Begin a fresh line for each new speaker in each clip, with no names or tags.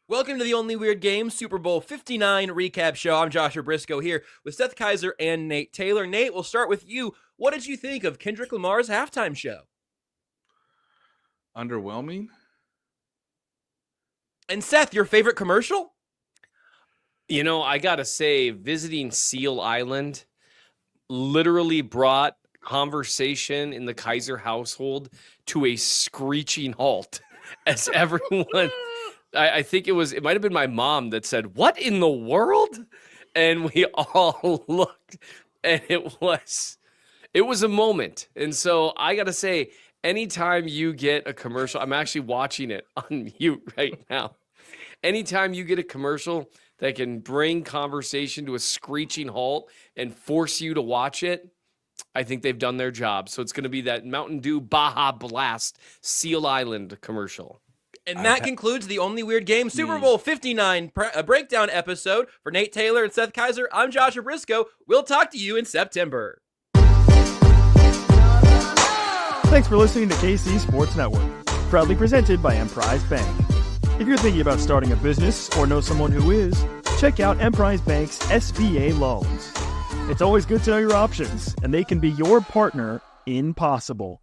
Welcome to the Only Weird Game Super Bowl 59 recap show. I'm Joshua Brisco here with Seth Kaiser and Nate Taylor. Nate, we'll start with you. What did you think of Kendrick Lamar's halftime show?
Underwhelming.
And Seth, your favorite commercial?
You know, I gotta say, visiting Seal Island literally brought conversation in the Kaiser household to a screeching halt as everyone... I think it might have been my mom that said, "What in the world?" And we all looked, and it was a moment. And so I got to say, anytime you get a commercial, I'm actually watching it on mute right now. Anytime you get a commercial that can bring conversation to a screeching halt and force you to watch it, I think they've done their job. So it's going to be that Mountain Dew Baja Blast Seal Island commercial.
And that concludes the Only Weird Game Super Bowl 59 breakdown episode. For Nate Taylor and Seth Kaiser, I'm Joshua Brisco. We'll talk to you in September.
Thanks for listening to KC Sports Network, proudly presented by Emprise Bank. If you're thinking about starting a business or know someone who is, check out Emprise Bank's SBA loans. It's always good to know your options, and they can be your partner in possible.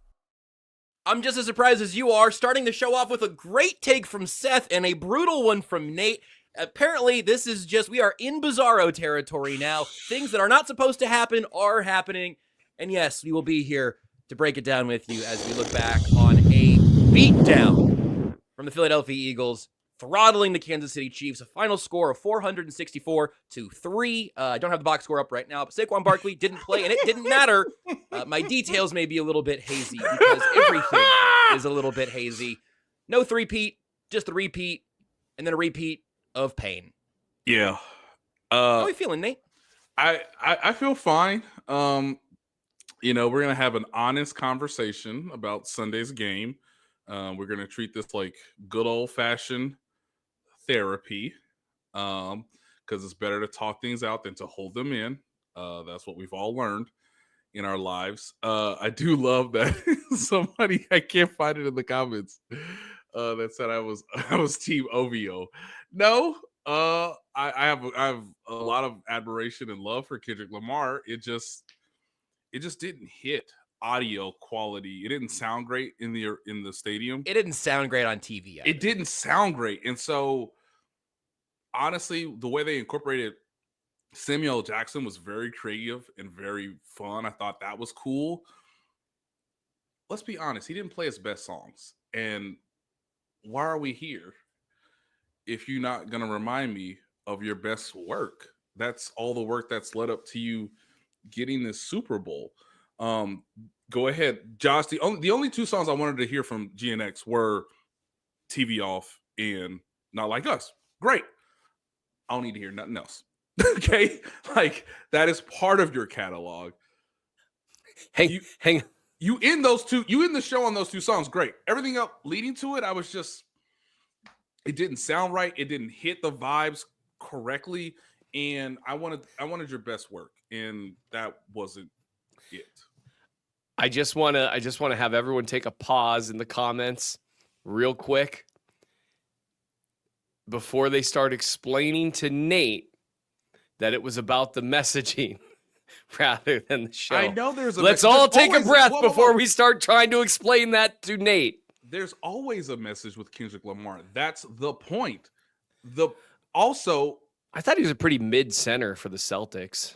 I'm just as surprised as you are, starting the show off with a great take from Seth and a brutal one from Nate. Apparently, this is we are in Bizarro territory now. Things that are not supposed to happen are happening. And yes, we will be here to break it down with you as we look back on a beatdown from the Philadelphia Eagles, throttling the Kansas City Chiefs, a final score of 464-3. I don't have the box score up right now, but Saquon Barkley didn't play, and it didn't matter. My details may be a little bit hazy because everything is a little bit hazy. No three-peat, just a repeat, and then a repeat of pain.
Yeah.
How are you feeling, Nate?
I feel fine. We're going to have an honest conversation about Sunday's game. We're going to treat this like good old-fashioned therapy, because it's better to talk things out than to hold them in. That's what we've all learned in our lives. I do love that somebody, I can't find it in the comments, that said I was team OVO. No, I have a lot of admiration and love for Kendrick Lamar. It just didn't hit audio quality. It didn't sound great in the stadium.
It didn't sound great on TV either.
It didn't sound great. And so honestly, the way they incorporated Samuel Jackson was very creative and very fun. I thought that was cool. Let's be honest, he didn't play his best songs. And why are we here if you're not going to remind me of your best work? That's all the work that's led up to you getting this Super Bowl. Go ahead, Josh. The only two songs I wanted to hear from GNX were TV Off and Not Like Us. Great. I don't need to hear nothing else. Okay? Like, that is part of your catalog.
Hang
You end the show on those two songs. Great. Everything else leading to it, it didn't sound right. It didn't hit the vibes correctly. And I wanted your best work. And that wasn't it.
I just want to have everyone take a pause in the comments real quick before they start explaining to Nate that it was about the messaging rather than the show.
I know
Let's all take a breath before we start trying to explain that to Nate.
There's always a message with Kendrick Lamar. That's the point. I
thought he was a pretty mid-center for the Celtics.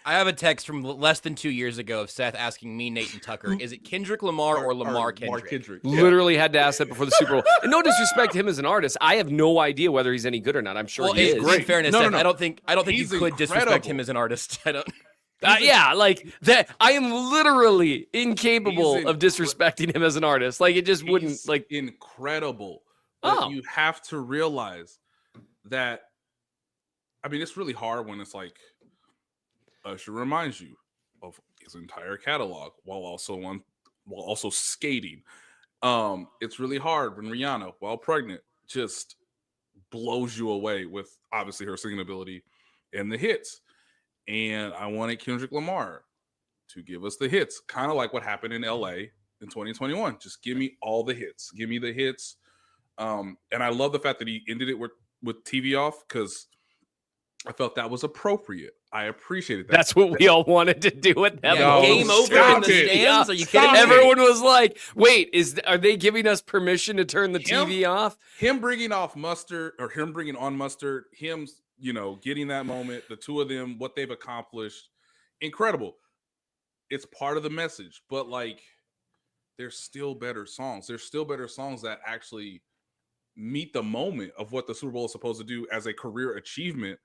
I have a text from less than 2 years ago of Seth asking me, Nate, and Tucker, is it Kendrick Lamar or Lamar Kendrick?
Yeah.
Literally had to ask that before the Super Bowl. And no disrespect to him as an artist. I have no idea whether he's any good or not. I'm sure he is.
In fairness, Seth,
No.
I don't think you could
incredible.
disrespect him as an artist. I don't.
Yeah, like that. I am literally incapable of disrespecting him as an artist. Like, it just wouldn't, like,
incredible. But you have to realize that. I mean, it's really hard when it's like Usher reminds you of his entire catalog while also skating. It's really hard when Rihanna, while pregnant, just blows you away with obviously her singing ability and the hits. And I wanted Kendrick Lamar to give us the hits, kind of like what happened in LA in 2021. Just give me all the hits. Give me the hits. And I love the fact that he ended it with TV off because I felt that was appropriate. I appreciated that.
That's what we all wanted to do at that
Yeah,
No,
game over
stop
in the
it.
stands. Are you
Stop
kidding me?
it.
Everyone was like, "Wait, are they giving us permission to turn the TV off?"
Him bringing on Mustard, him, getting that moment, the two of them, what they've accomplished, incredible. It's part of the message, but like, there's still better songs. There's still better songs that actually meet the moment of what the Super Bowl is supposed to do as a career achievement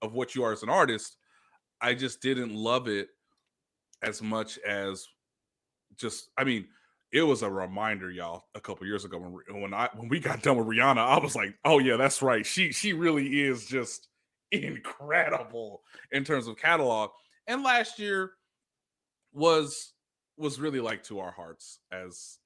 of what you are as an artist. I just didn't love it as much as it was a reminder, y'all, a couple years ago when we got done with Rihanna, I was like, oh yeah, that's right. She really is just incredible in terms of catalog. And last year was really like to our hearts as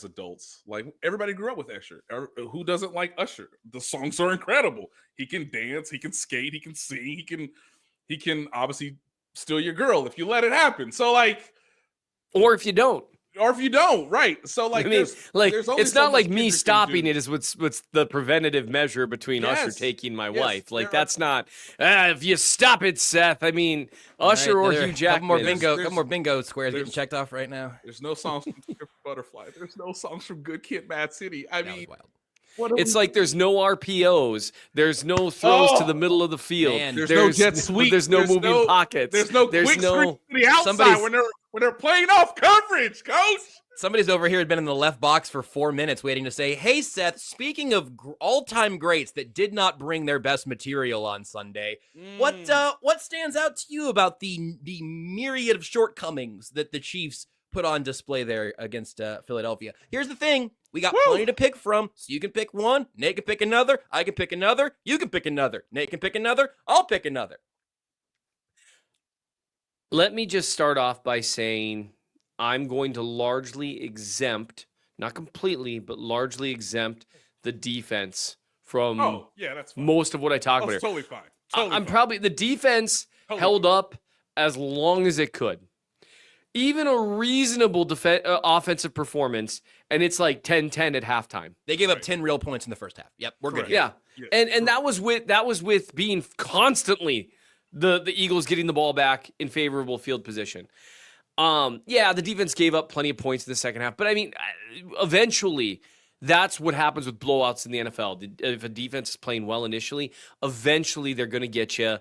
adults. Like, everybody grew up with Usher. Who doesn't like Usher? The songs are incredible. He can dance, he can skate, he can sing, he can obviously steal your girl if you let it happen. So like,
Or if you don't.
Right? So like,
I mean,
there's only
it's
so
not like
much
me
Kendrick can
stopping
do.
it is what's the preventative measure between Usher
Yes,
taking my
yes,
wife. Like,
there are-
that's not. If you stop it, Seth. I mean, Usher or Hugh Jackman.
Couple more bingo squares getting
there's-
checked off right now.
There's no songs from Pimp a Butterfly. There's no songs from Good Kid, Mad City. I
That was
mean,
wild.
what are
It's
we
like there's no RPOs. There's no throws to the middle of the field.
Man.
There's no jet sweep.
There's no moving pockets.
There's no quick screen to the outside
Somebody's-
when they're playing off coverage, coach.
Somebody's over here had been in the left box for 4 minutes waiting to say, hey, Seth, speaking of all-time greats that did not bring their best material on Sunday, what stands out to you about the myriad of shortcomings that the Chiefs put on display there against Philadelphia? Here's the thing. We got plenty to pick from, so you can pick one, Nate can pick another, I can pick another, you can pick another, Nate can pick another, I'll pick another.
Let me just start off by saying I'm going to largely exempt, not completely, but largely exempt the defense from
Oh, yeah, that's fine.
most of what I talk
Oh,
about
it's
here.
totally fine. Totally
I'm
fine.
probably the defense
Totally
held up as long as it could. Even a reasonable offensive performance, and it's like 10-10 at halftime.
They gave up
Right.
10 real points in the first half. Yep, we're good.
Correct.
here.
Yeah.
Yeah,
And that was with being constantly the Eagles getting the ball back in favorable field position. The defense gave up plenty of points in the second half, but I mean, eventually that's what happens with blowouts in the NFL. If a defense is playing well initially, eventually they're going to get you.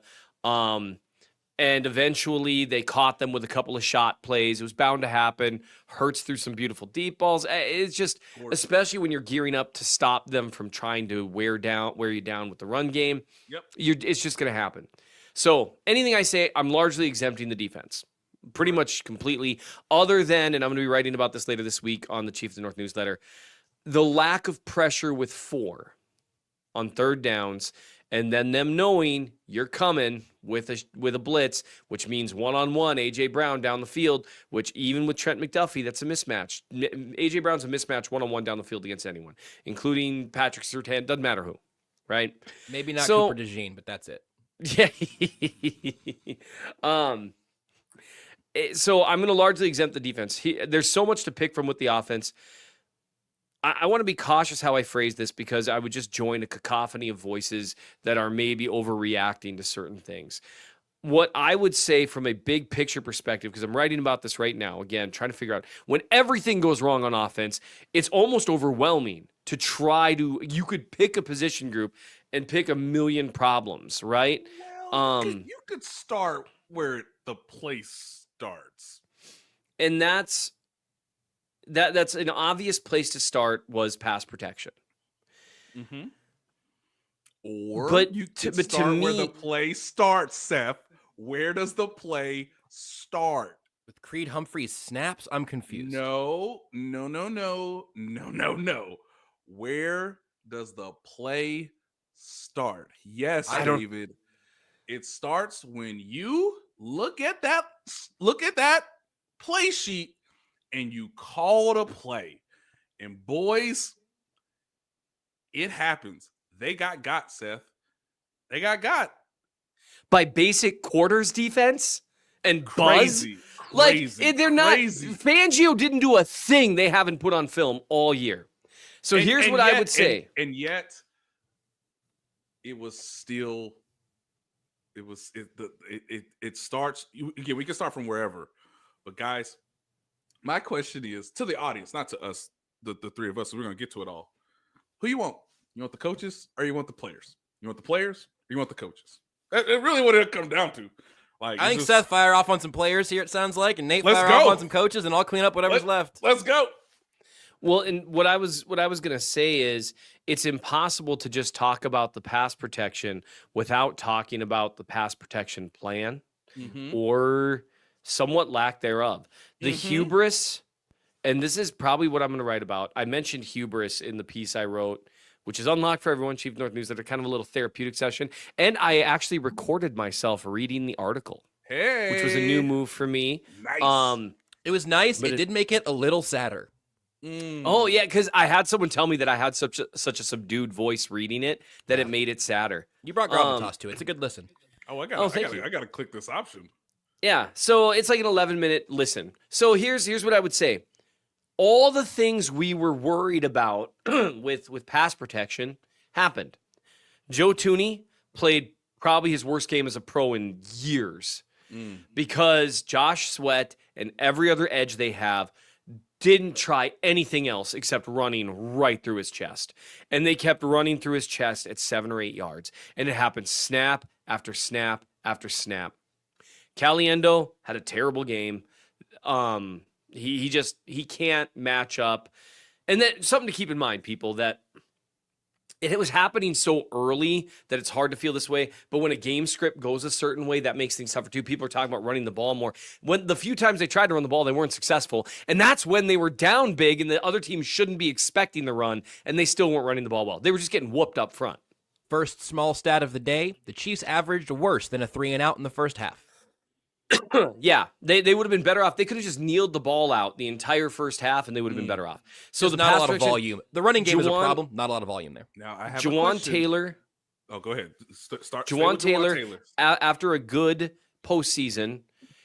And eventually they caught them with a couple of shot plays. It was bound to happen. Hurts through some beautiful deep balls. It's just, especially when you're gearing up to stop them from trying to wear you down with the run game.
Yep.
It's just going to happen. So anything I say, I'm largely exempting the defense. Pretty much completely, other than, and I'm going to be writing about this later this week on the Chiefs of the North newsletter, the lack of pressure with 4 on third downs, and then them knowing you're coming with a blitz, which means one-on-one A.J. Brown down the field, which even with Trent McDuffie, that's a mismatch. A.J. Brown's a mismatch one-on-one down the field against anyone, including Patrick Surtain, doesn't matter who, right?
Maybe not
So-
Cooper DeJean, but that's it.
Yeah. So I'm going to largely exempt the defense. There's so much to pick from with the offense. I want to be cautious how I phrase this because I would just join a cacophony of voices that are maybe overreacting to certain things. What I would say from a big picture perspective, because I'm writing about this right now, again, trying to figure out when everything goes wrong on offense, it's almost overwhelming to you could pick a position group and pick a million problems, right?
Well, you could start where the place starts.
And that's an obvious place to start was pass protection.
Mm-hmm. Or
But
you
to-
could
but to
start where
me-
the play starts, Seth. Where does the play start?
With Creed Humphrey's snaps, I'm confused.
No. Where does the play start? Yes, David. It starts when you look at that play sheet and you call it a play. And boys, it happens. They got, Seth. They got.
By basic quarters defense and
Crazy.
Like
Crazy,
they're not.
crazy.
Fangio didn't do a thing they haven't put on film all year. So here's what I would say.
And yet, it was still. It starts. Again, we can start from wherever, but guys, my question is to the audience, not to us, the three of us. So we're gonna get to it all. Who you want? You want the coaches or you want the players? You want the players or you want the coaches? That's really what it comes down to. Like,
I think Seth fire off on some players here, it sounds like, and Nate
Let's
fire
go.
off on some coaches, and I'll clean up whatever's left.
Let's go.
Well, and what I was gonna say is it's impossible to just talk about the pass protection without talking about the pass protection plan or somewhat lack thereof. The hubris, and this is probably what I'm gonna write about. I mentioned hubris in the piece I wrote, which is unlocked for everyone, Chief North News, that are kind of a little therapeutic session. And I actually recorded myself reading the article, which was a new move for me.
Nice.
It was nice.
But
It did make it a little sadder.
Oh yeah, because I had someone tell me that I had such a subdued voice reading it that it made it sadder.
You brought gravitas to it. It's a good listen.
Oh, I
thank you.
gotta click this option.
Yeah, so it's like an 11-minute listen. So here's what I would say. All the things we were worried about with pass protection happened. Joe Thuney played probably his worst game as a pro in years because Josh Sweat and every other edge they have didn't try anything else except running right through his chest. And they kept running through his chest at 7 or 8 yards. And it happened snap after snap after snap. Caliendo had a terrible game. He can't match up. And then something to keep in mind, people, that it was happening so early that it's hard to feel this way. But when a game script goes a certain way, that makes things tougher too. People are talking about running the ball more. When the few times they tried to run the ball, they weren't successful. And that's when they were down big and the other team shouldn't be expecting the run, and they still weren't running the ball well. They were just getting whooped up front.
First small stat of the day, the Chiefs averaged worse than a 3-and-out in the first half.
Yeah, they would have been better off. They could have just kneeled the ball out the entire first half, and they would have been better off. So
There's not a lot of volume. The running game is a problem. Not a lot of volume there.
Now I have
Juwan Taylor.
Oh, go ahead. Start.
Juwan Taylor, after a good postseason,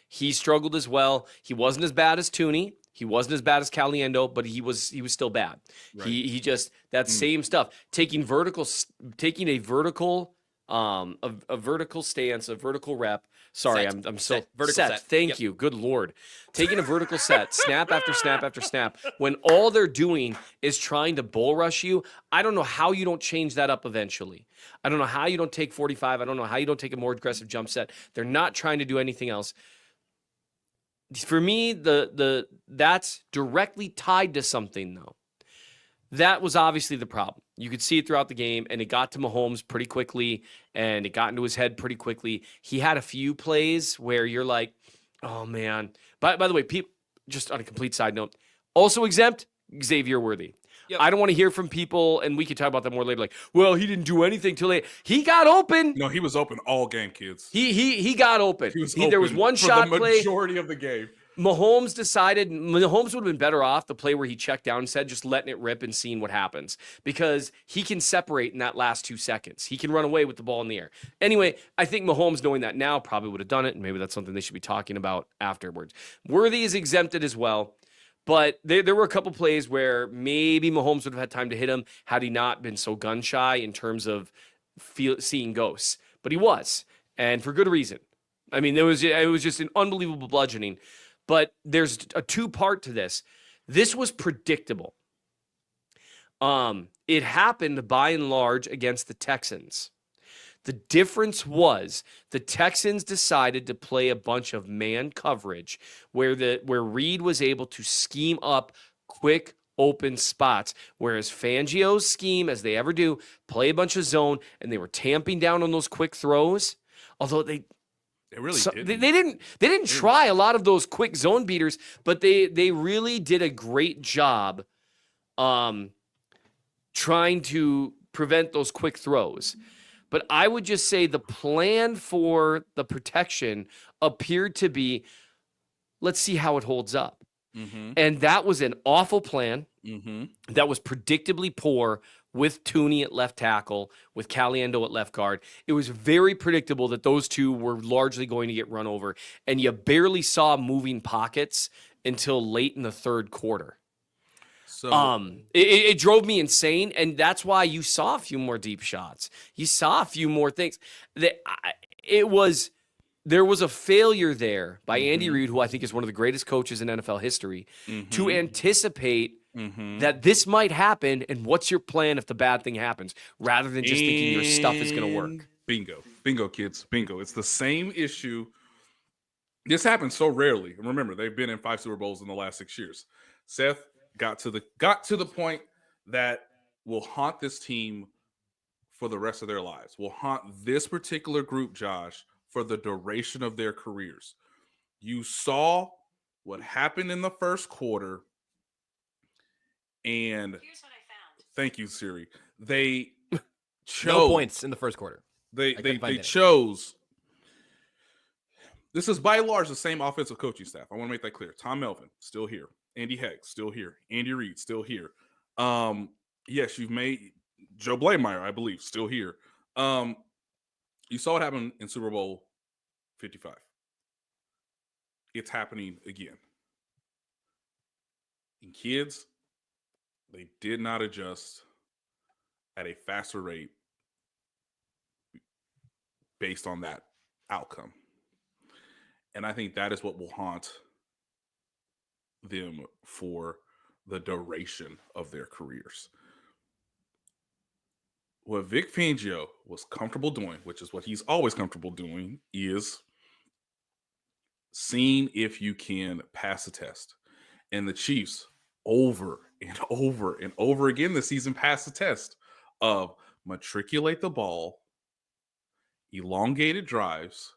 he struggled as well. He wasn't as bad as Thuney. He wasn't as bad as Caliendo, but he was still bad. Right. He just that same stuff. Taking a vertical stance, a vertical rep. Sorry,
set.
I'm so
vertical set.
Thank you. Good Lord. Taking a vertical set, snap after snap after snap, when all they're doing is trying to bull rush you. I don't know how you don't change that up eventually. I don't know how you don't take 45. I don't know how you don't take a more aggressive jump set. They're not trying to do anything else. For me, that's directly tied to something, though. That was obviously the problem. You could see it throughout the game, and it got to Mahomes pretty quickly, and it got into his head pretty quickly. He had a few plays where you're like, oh, man. By the way, just on a complete side note, also exempt, Xavier Worthy. Yep. I don't want to hear from people, and we can talk about that more later, like, well, he didn't do anything till late. He got open.
No, he was open all game, kids.
He got open. There was one
for
shot
the
play.
Majority of the game.
Mahomes would have been better off the play where he checked down and said, just letting it rip and seeing what happens, because he can separate in that last 2 seconds. He can run away with the ball in the air. Anyway, I think Mahomes, knowing that now, probably would have done it, and maybe that's something they should be talking about afterwards. Worthy is exempted as well, but there were a couple plays where maybe Mahomes would have had time to hit him had he not been so gun shy in terms of seeing ghosts. But he was, and for good reason. I mean, it was just an unbelievable bludgeoning. But there's a two-part to this. This was predictable. It happened by and large against the Texans. The difference was the Texans decided to play a bunch of man coverage where Reed was able to scheme up quick open spots, whereas Fangio's scheme, as they ever do, play a bunch of zone, and they were tamping down on those quick throws. Although they didn't try a lot of those quick zone beaters, but they really did a great job trying to prevent those quick throws. But I would just say the plan for the protection appeared to be, let's see how it holds up. Mm-hmm. And that was an awful plan. Mm-hmm. That was predictably poor with Thuney at left tackle, with Caliendo at left guard. It was very predictable that those two were largely going to get run over, and you barely saw moving pockets until late in the third quarter.
So
It drove me insane, and that's why you saw a few more deep shots. You saw a few more things. There was a failure there by Andy Reid, who I think is one of the greatest coaches in NFL history, to anticipate that this might happen, and what's your plan if the bad thing happens, rather than just thinking your stuff is going to work.
Bingo, kids, bingo. It's the same issue. This happens so rarely. And remember, they've been in 5 Super Bowls in the last 6 years. Seth got to the point that will haunt this team for the rest of their lives. Will haunt this particular group, Josh, for the duration of their careers. You saw what happened in the first quarter, and here's what I found. Thank you, Siri. They chose
no points in the first quarter.
They chose. This is by and large the same offensive coaching staff. I want to make that clear. Tom Melvin, still here. Andy Heck, still here. Andy Reid, still here. Yes, you've made Joe Blameyer, I believe, still here. You saw what happened in Super Bowl 55. It's happening again. And kids, they did not adjust at a faster rate based on that outcome. And I think that is what will haunt them for the duration of their careers. What Vic Fangio was comfortable doing, which is what he's always comfortable doing, is seeing if you can pass the test. And the Chiefs, over and over and over again this season, passed the test of matriculate the ball, elongated drives,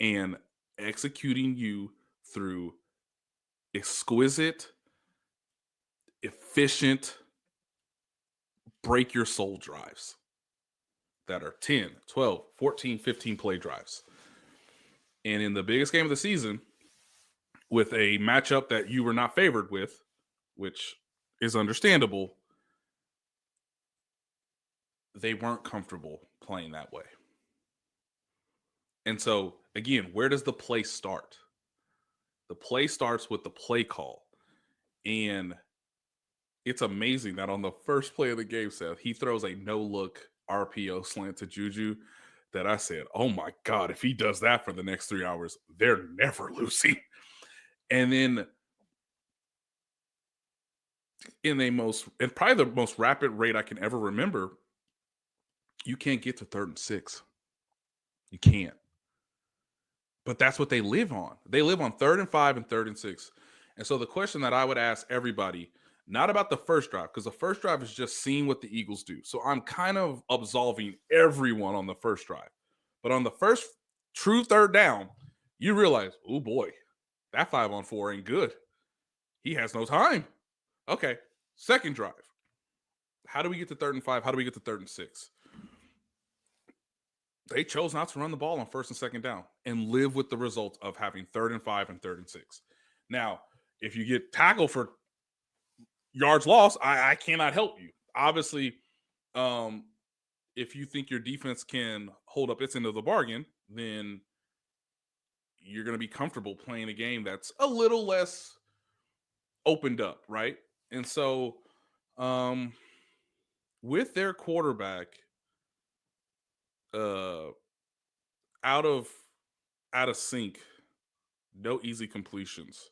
and executing you through exquisite, efficient, break your soul drives that are 10, 12, 14, 15 play drives. And in the biggest game of the season, with a matchup that you were not favored with, which is understandable, they weren't comfortable playing that way. And so, again, where does the play start? The play starts with the play call. And it's amazing that on the first play of the game, Seth, he throws a no-look RPO slant to Juju that I said, oh my God, if he does that for the next 3 hours, they're never losing. And then in probably the most rapid rate I can ever remember, you can't get to 3rd and 6. You can't. But that's what they live on. They live on 3rd and 5 and 3rd and 6. And so the question that I would ask everybody, not about the first drive, because the first drive is just seeing what the Eagles do. So I'm kind of absolving everyone on the first drive. But on the first true 3rd down, you realize, oh boy, that 5-on-4 ain't good. He has no time. Okay, second drive. How do we get to 3rd and 5? How do we get to 3rd and 6? They chose not to run the ball on 1st and 2nd down and live with the result of having 3rd and 5 and 3rd and 6. Now, if you get tackled for yards lost, I cannot help you. Obviously, if you think your defense can hold up its end of the bargain, then you're going to be comfortable playing a game that's a little less opened up, right? And so with their quarterback out of sync, no easy completions,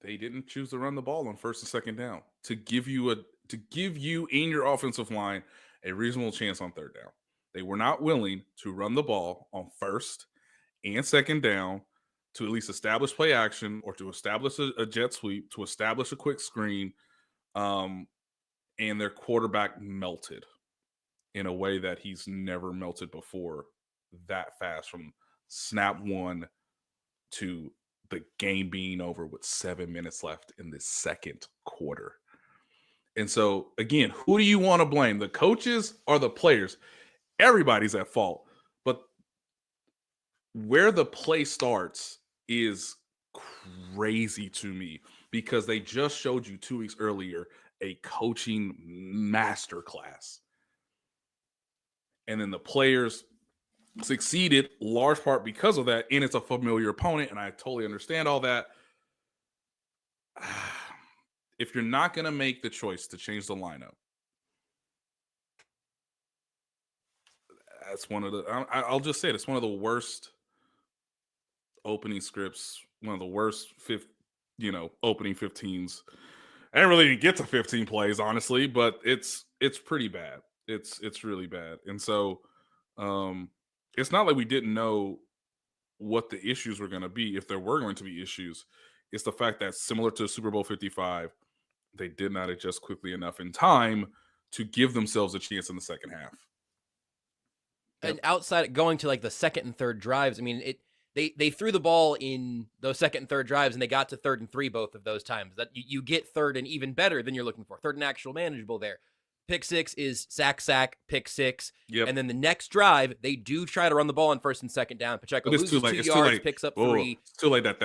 they didn't choose to run the ball on 1st and 2nd down to give you and your offensive line a reasonable chance on 3rd down. They were not willing to run the ball on 1st and 2nd down to at least establish play action or to establish a jet sweep, to establish a quick screen, and their quarterback melted in a way that he's never melted before that fast, from snap 1 to the game being over with 7 minutes left in the second quarter. And so, again, who do you want to blame? The coaches or the players? Everybody's at fault. But where the play starts is crazy to me, because they just showed you 2 weeks earlier a coaching masterclass. And then the players succeeded large part because of that, and it's a familiar opponent, and I totally understand all that. if you're not going to make the choice to change the lineup, that's one of the. I'll just say it. It's one of the worst opening scripts. One of the worst opening 15s. I didn't really even get to 15 plays, honestly, but it's pretty bad. It's really bad, and so it's not like we didn't know what the issues were going to be, if there were going to be issues. It's the fact that, similar to Super Bowl 55, they did not adjust quickly enough in time to give themselves a chance in the second half.
And outside going to like the second and third drives, I mean, they threw the ball in those second and third drives, and they got to 3rd and 3 both of those times. That you get 3rd and even better than you're looking for. 3rd and actual manageable there. Pick 6 is sack, pick 6.
Yep.
And then the next drive, they do try to run the ball on 1st and 2nd down. Pacheco loses 2 yards, picks up 3.
It's too late at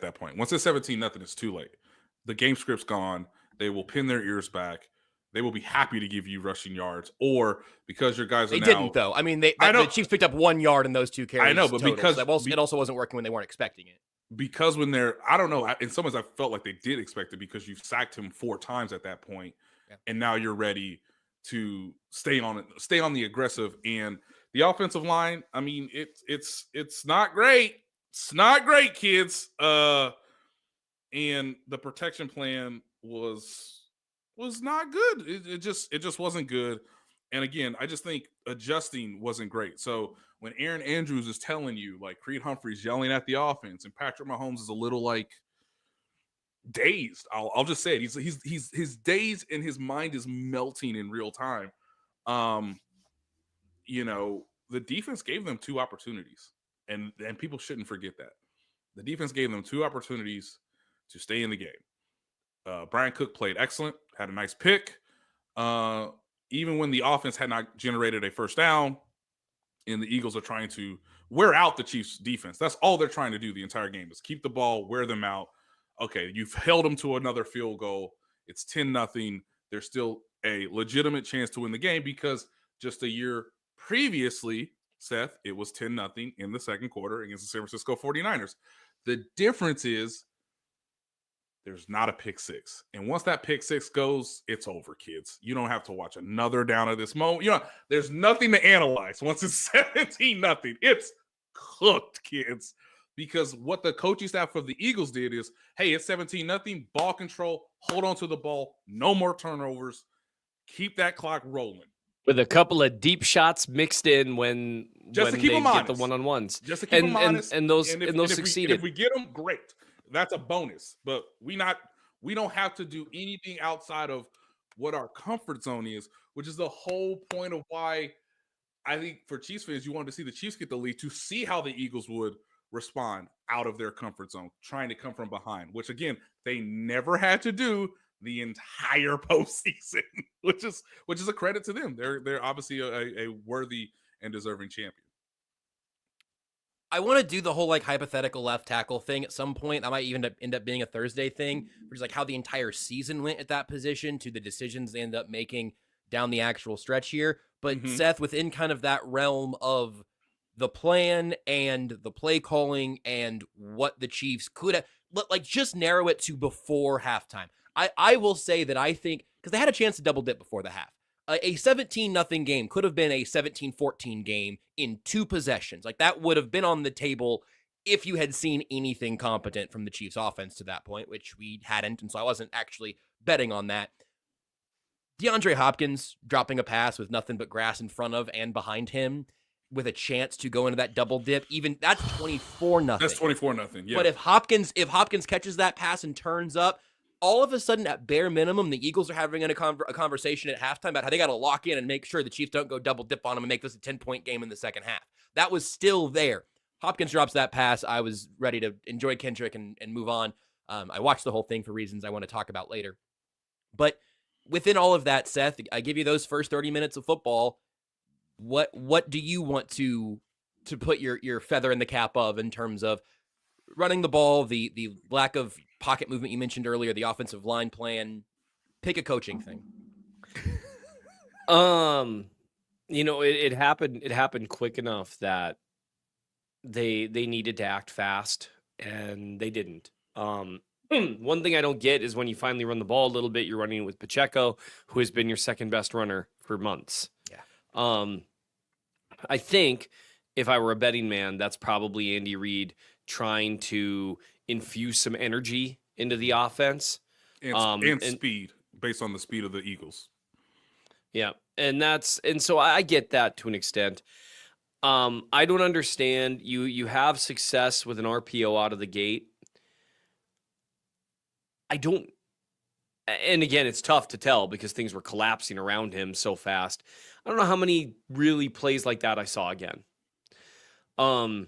that point. Once it's 17-0, it's too late. The game script's gone. They will pin their ears back. They will be happy to give you rushing yards, or because your guys are
They didn't, though. I mean, the Chiefs picked up 1 yard in those 2 carries.
I know, but
total,
because
so it also wasn't working when they weren't expecting it.
Because when they're, I don't know, in some ways I felt like they did expect it, because you've sacked him 4 times at that point, and now you're ready to stay on the aggressive. And the offensive line, I mean, it's not great. It's not great, kids. And the protection plan was not good. It just wasn't good. And again, I just think adjusting wasn't great. So when Aaron Andrews is telling you, like, Creed Humphrey's yelling at the offense, and Patrick Mahomes is a little like dazed, I'll just say it. He's his daze and his mind is melting in real time. The defense gave them 2 opportunities, and people shouldn't forget that. The defense gave them 2 opportunities to stay in the game. Brian Cook played excellent, had a nice pick. Even when the offense had not generated a first down, and the Eagles are trying to wear out the Chiefs defense. That's all they're trying to do the entire game, is keep the ball, wear them out. Okay, you've held them to another field goal. It's 10-0. There's still a legitimate chance to win the game, because just a year previously, Seth, it was 10-0 in the second quarter against the San Francisco 49ers. The difference is there's not a pick 6. And once that pick 6 goes, it's over, kids. You don't have to watch another down at this moment. There's nothing to analyze. Once it's 17-0, it's cooked, kids. Because what the coaching staff of the Eagles did is, hey, it's 17-0, ball control, hold on to the ball, no more turnovers, keep that clock rolling.
With a couple of deep shots mixed in when
to keep
they
them
get
honest.
the one-on-ones.
Just to keep them honest.
And those
if
succeeded.
If we get them, great. That's a bonus. But we don't have to do anything outside of what our comfort zone is, which is the whole point of why I think for Chiefs fans, you wanted to see the Chiefs get the lead, to see how the Eagles would respond out of their comfort zone, trying to come from behind, which again, they never had to do the entire postseason, which is a credit to them. They're obviously a worthy and deserving champion.
I want to do the whole like hypothetical left tackle thing at some point. That might even end up being a Thursday thing, which is like how the entire season went at that position, to the decisions they end up making down the actual stretch here. But Seth, within kind of that realm of the plan and the play calling and what the Chiefs could have, like, just narrow it to before halftime. I will say that I think, because they had a chance to double dip before the half, a 17-0 game could have been a 17-14 game in 2 possessions. Like, that would have been on the table if you had seen anything competent from the Chiefs offense to that point, which we hadn't. And so I wasn't actually betting on that. DeAndre Hopkins dropping a pass with nothing but grass in front of and behind him, with a chance to go into that double dip, even that's 24-0.
That's 24-0. Yeah.
But if Hopkins catches that pass and turns up, all of a sudden, at bare minimum, the Eagles are having a conversation at halftime about how they got to lock in and make sure the Chiefs don't go double dip on them and make this a 10-point game in the second half. That was still there. Hopkins drops that pass. I was ready to enjoy Kendrick and move on. I watched the whole thing for reasons I want to talk about later. But within all of that, Seth, I give you those first 30 minutes of football. What do you want to put your feather in the cap of, in terms of running the ball, the lack of pocket movement you mentioned earlier, the offensive line plan? Pick a coaching thing.
It happened quick enough that they needed to act fast, and they didn't. One thing I don't get is when you finally run the ball a little bit, you're running it with Pacheco, who has been your second best runner for months.
Yeah.
I think if I were a betting man, that's probably Andy Reid trying to infuse some energy into the offense.
And speed, based on the speed of the Eagles.
Yeah. And so I get that to an extent. I don't understand. You have success with an RPO out of the gate. And again, it's tough to tell because things were collapsing around him so fast. I don't know how many really plays like that I saw again. I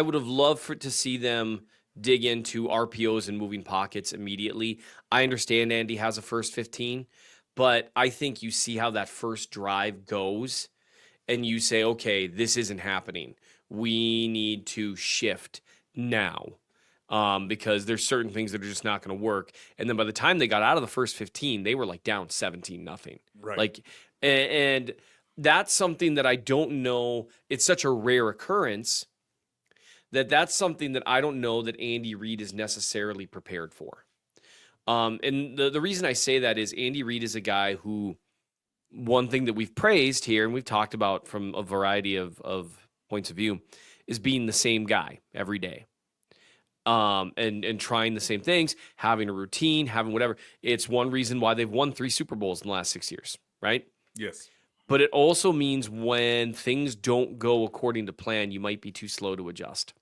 would have loved to see them dig into RPOs and moving pockets immediately. I understand Andy has a first 15, but I think you see how that first drive goes and you say, okay, this isn't happening. We need to shift now. Because there's certain things that are just not going to work. And then by the time they got out of the first 15, they were like down 17-0.
Right.
Like, and that's something that I don't know. It's such a rare occurrence that's something that I don't know that Andy Reid is necessarily prepared for. And the reason I say that is Andy Reid is a guy who, one thing that we've praised here and we've talked about from a variety of points of view is being the same guy every day. And trying the same things, having a routine, having whatever. It's one reason why they've won 3 Super Bowls in the last 6 years, right?
Yes.
But it also means when things don't go according to plan, you might be too slow to adjust.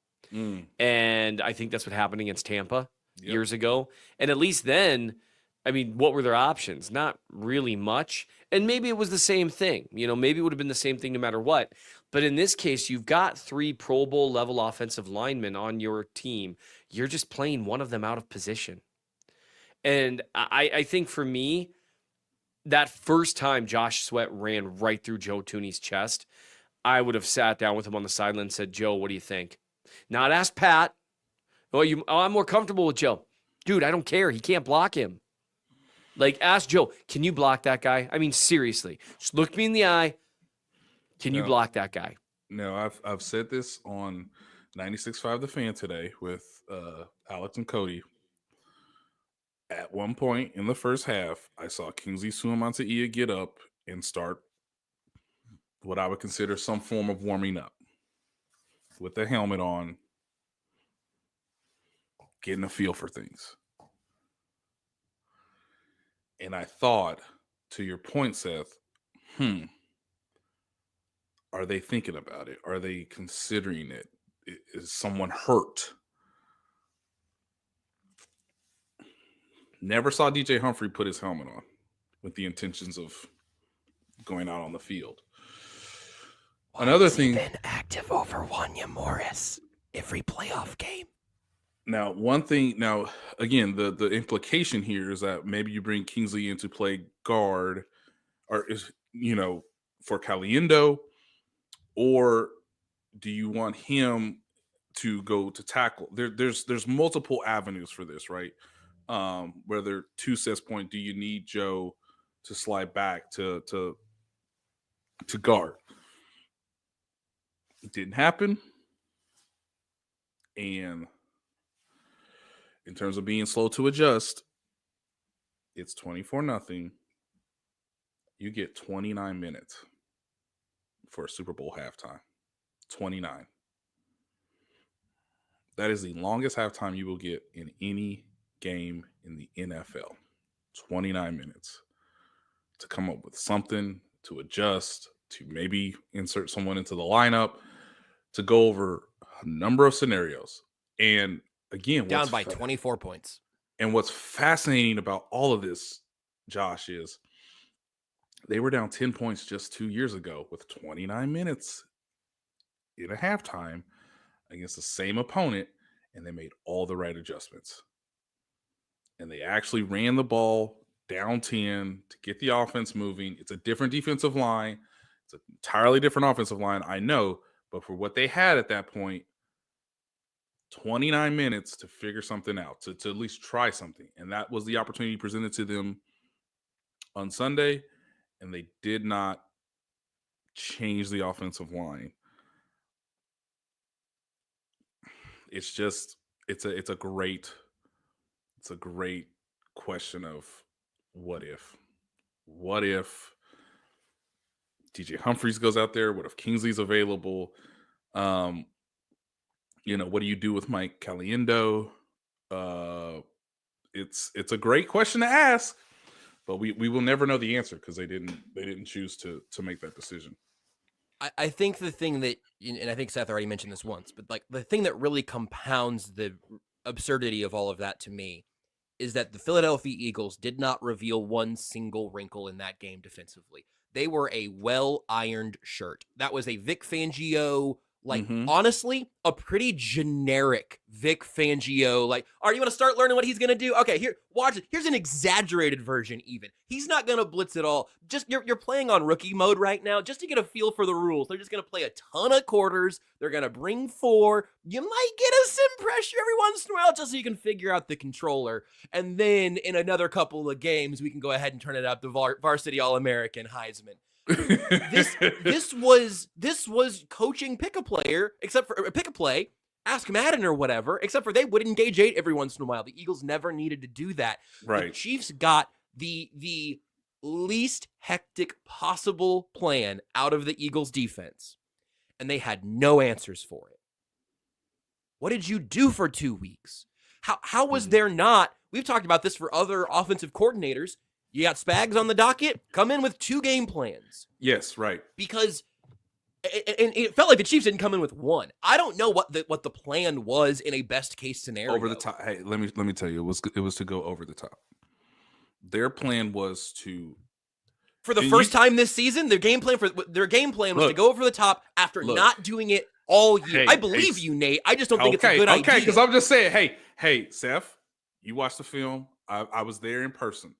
And I think that's what happened against Tampa years ago. And at least then, I mean, what were their options? Not really much. And maybe it was the same thing. Maybe it would have been the same thing no matter what. But in this case, you've got 3 Pro Bowl level offensive linemen on your team. You're just playing one of them out of position. And I think for me, that first time Josh Sweat ran right through Joe Tooney's chest, I would have sat down with him on the sideline and said, Joe, what do you think? Not ask Pat. I'm more comfortable with Joe. Dude, I don't care. He can't block him. Like, ask Joe, can you block that guy? I mean, seriously. Just look me in the eye. Can you block that guy?
No, I've said this on 96.5 The Fan today with Alex and Cody. At one point in the first half, I saw Kingsley Suamataia get up and start what I would consider some form of warming up with the helmet on, getting a feel for things. And I thought, to your point, Seth, are they thinking about it? Are they considering it? Is someone hurt? Never saw DJ Humphrey put his helmet on with the intentions of going out on the field. Another thing,
been active over Wanya Morris every playoff game.
Now, again, the implication here is that maybe you bring Kingsley in to play guard, or for Caliendo, or do you want him to go to tackle? There's multiple avenues for this, right? Whether, to Seth's point, do you need Joe to slide back to guard? It didn't happen. And in terms of being slow to adjust, it's 24-0. You get 29 minutes for a Super Bowl halftime. 29. That is the longest halftime you will get in any game in the NFL. 29 minutes to come up with something, to adjust, to maybe insert someone into the lineup, to go over a number of scenarios. And again,
down by 24 points.
And what's fascinating about all of this, Josh, is they were down 10 points just 2 years ago with 29 minutes in a halftime against the same opponent, and they made all the right adjustments. And they actually ran the ball down 10 to get the offense moving. It's a different defensive line. It's an entirely different offensive line, I know. But for what they had at that point, 29 minutes to figure something out, to at least try something. And that was the opportunity presented to them on Sunday. And they did not change the offensive line. It's just, it's a great question of what if DJ Humphries goes out there? What if Kingsley's available? What do you do with Mike Caliendo? It's a great question to ask, but we will never know the answer because they didn't choose to make that decision.
I think the thing that, and I think Seth already mentioned this once, but like the thing that really compounds the absurdity of all of that to me is that the Philadelphia Eagles did not reveal one single wrinkle in that game defensively. They were a well-ironed shirt. That was a Vic Fangio, honestly, a pretty generic Vic Fangio. Like, all right, you want to start learning what he's going to do? Okay, here, watch it. Here's an exaggerated version even. He's not going to blitz at all. Just, you're playing on rookie mode right now just to get a feel for the rules. They're just going to play a ton of quarters. They're going to bring 4. You might get a sim pressure every once in a while just so you can figure out the controller. And then in another couple of games, we can go ahead and turn it up to varsity All-American Heisman. This was coaching pick a player, except for pick a play, ask Madden or whatever, except for they would engage 8 every once in a while. The Eagles never needed to do that.
Right.
The Chiefs got the least hectic possible plan out of the Eagles defense, and they had no answers for it. What did you do for 2 weeks? How was there not? We've talked about this for other offensive coordinators. You got Spags on the docket, come in with 2 game plans.
Yes, right.
Because and it felt like the Chiefs didn't come in with 1. I don't know what the plan was in a best case scenario.
Over the top. Hey, let me tell you, it was to go over the top. Their plan was to,
for the first time this season, their game plan was to go over the top after not doing it all year. I believe you, Nate. I just don't think it's a good idea.
Okay, because I'm just saying, hey, Seth, you watched the film. I was there in person.